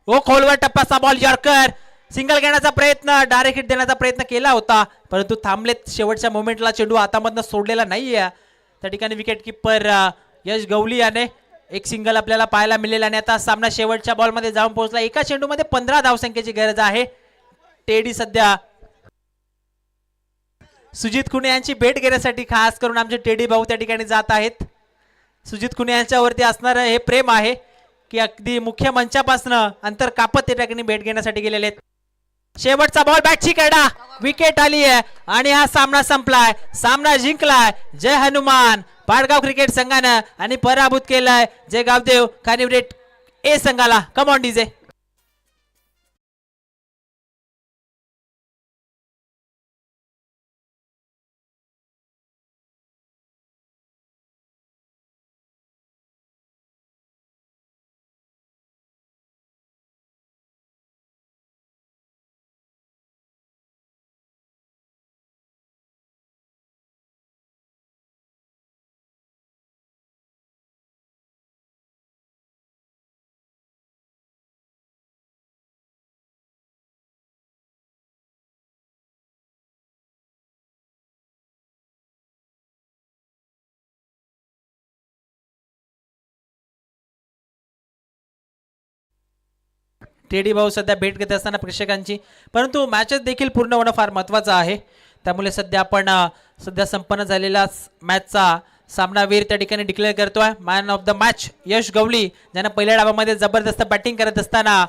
[SPEAKER 2] ओ खोलवर टप्प्याचा बॉल यॉर्कर. सिंगल घेण्याचा प्रयत्न, डायरेक्ट हिट देण्याचा प्रयत्न केला होता परंतु थांबलेत. शेवटच्या मोमेंटला चेंडू हातामधनं सोडलेला नाहीये. त्या ठिकाणी विकेट किपर यश गवली याने एक सिंगल आपल्याला पाहायला मिळेल आणि आता सामना शेवटच्या बॉलमध्ये जाऊन पोहोचला. एका चेंडूमध्ये 15 धावसंख्येची गरज आहे. टेडी सध्या सुजित खुने यांची भेट घेण्यासाठी खास करून आमचे टेडी भाऊ त्या ठिकाणी जात आहेत. सुजित खुने यांच्यावरती असणारं हे प्रेम आहे की अगदी मुख्य मंचापासून अंतर कापत त्या ठिकाणी भेट घेण्यासाठी गेलेले आहेत. शेवटचा बॉल बॅटची कडा, विकेट आली आहे आणि हा सामना संपलाय. सामना जिंकलाय जय हनुमान पाडगाव क्रिकेट संघानं आणि पराभूत केलाय जय गावदेव खानिवरे ए संघाला. Come on DJ. टेडी भाऊ सध्या भेट घेत असताना प्रेक्षकांची, परंतु मॅचेस देखील पूर्ण होणं फार महत्त्वाचं आहे. त्यामुळे सध्या आपण सध्या संपन्न झालेला मॅचचा सामनावीर त्या ठिकाणी डिक्लेअर करतोय. मॅन ऑफ द मॅच यश गवळी, ज्यानं पहिल्या डावामध्ये जबरदस्त बॅटिंग करत असताना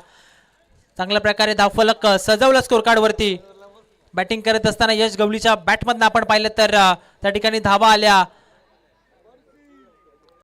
[SPEAKER 2] चांगल्या प्रकारे धावफलक सजवलं स्कोर कार्डवरती. बॅटिंग करत असताना यश गवळीच्या बॅटमधनं आपण पाहिलं तर त्या ठिकाणी धावा आल्या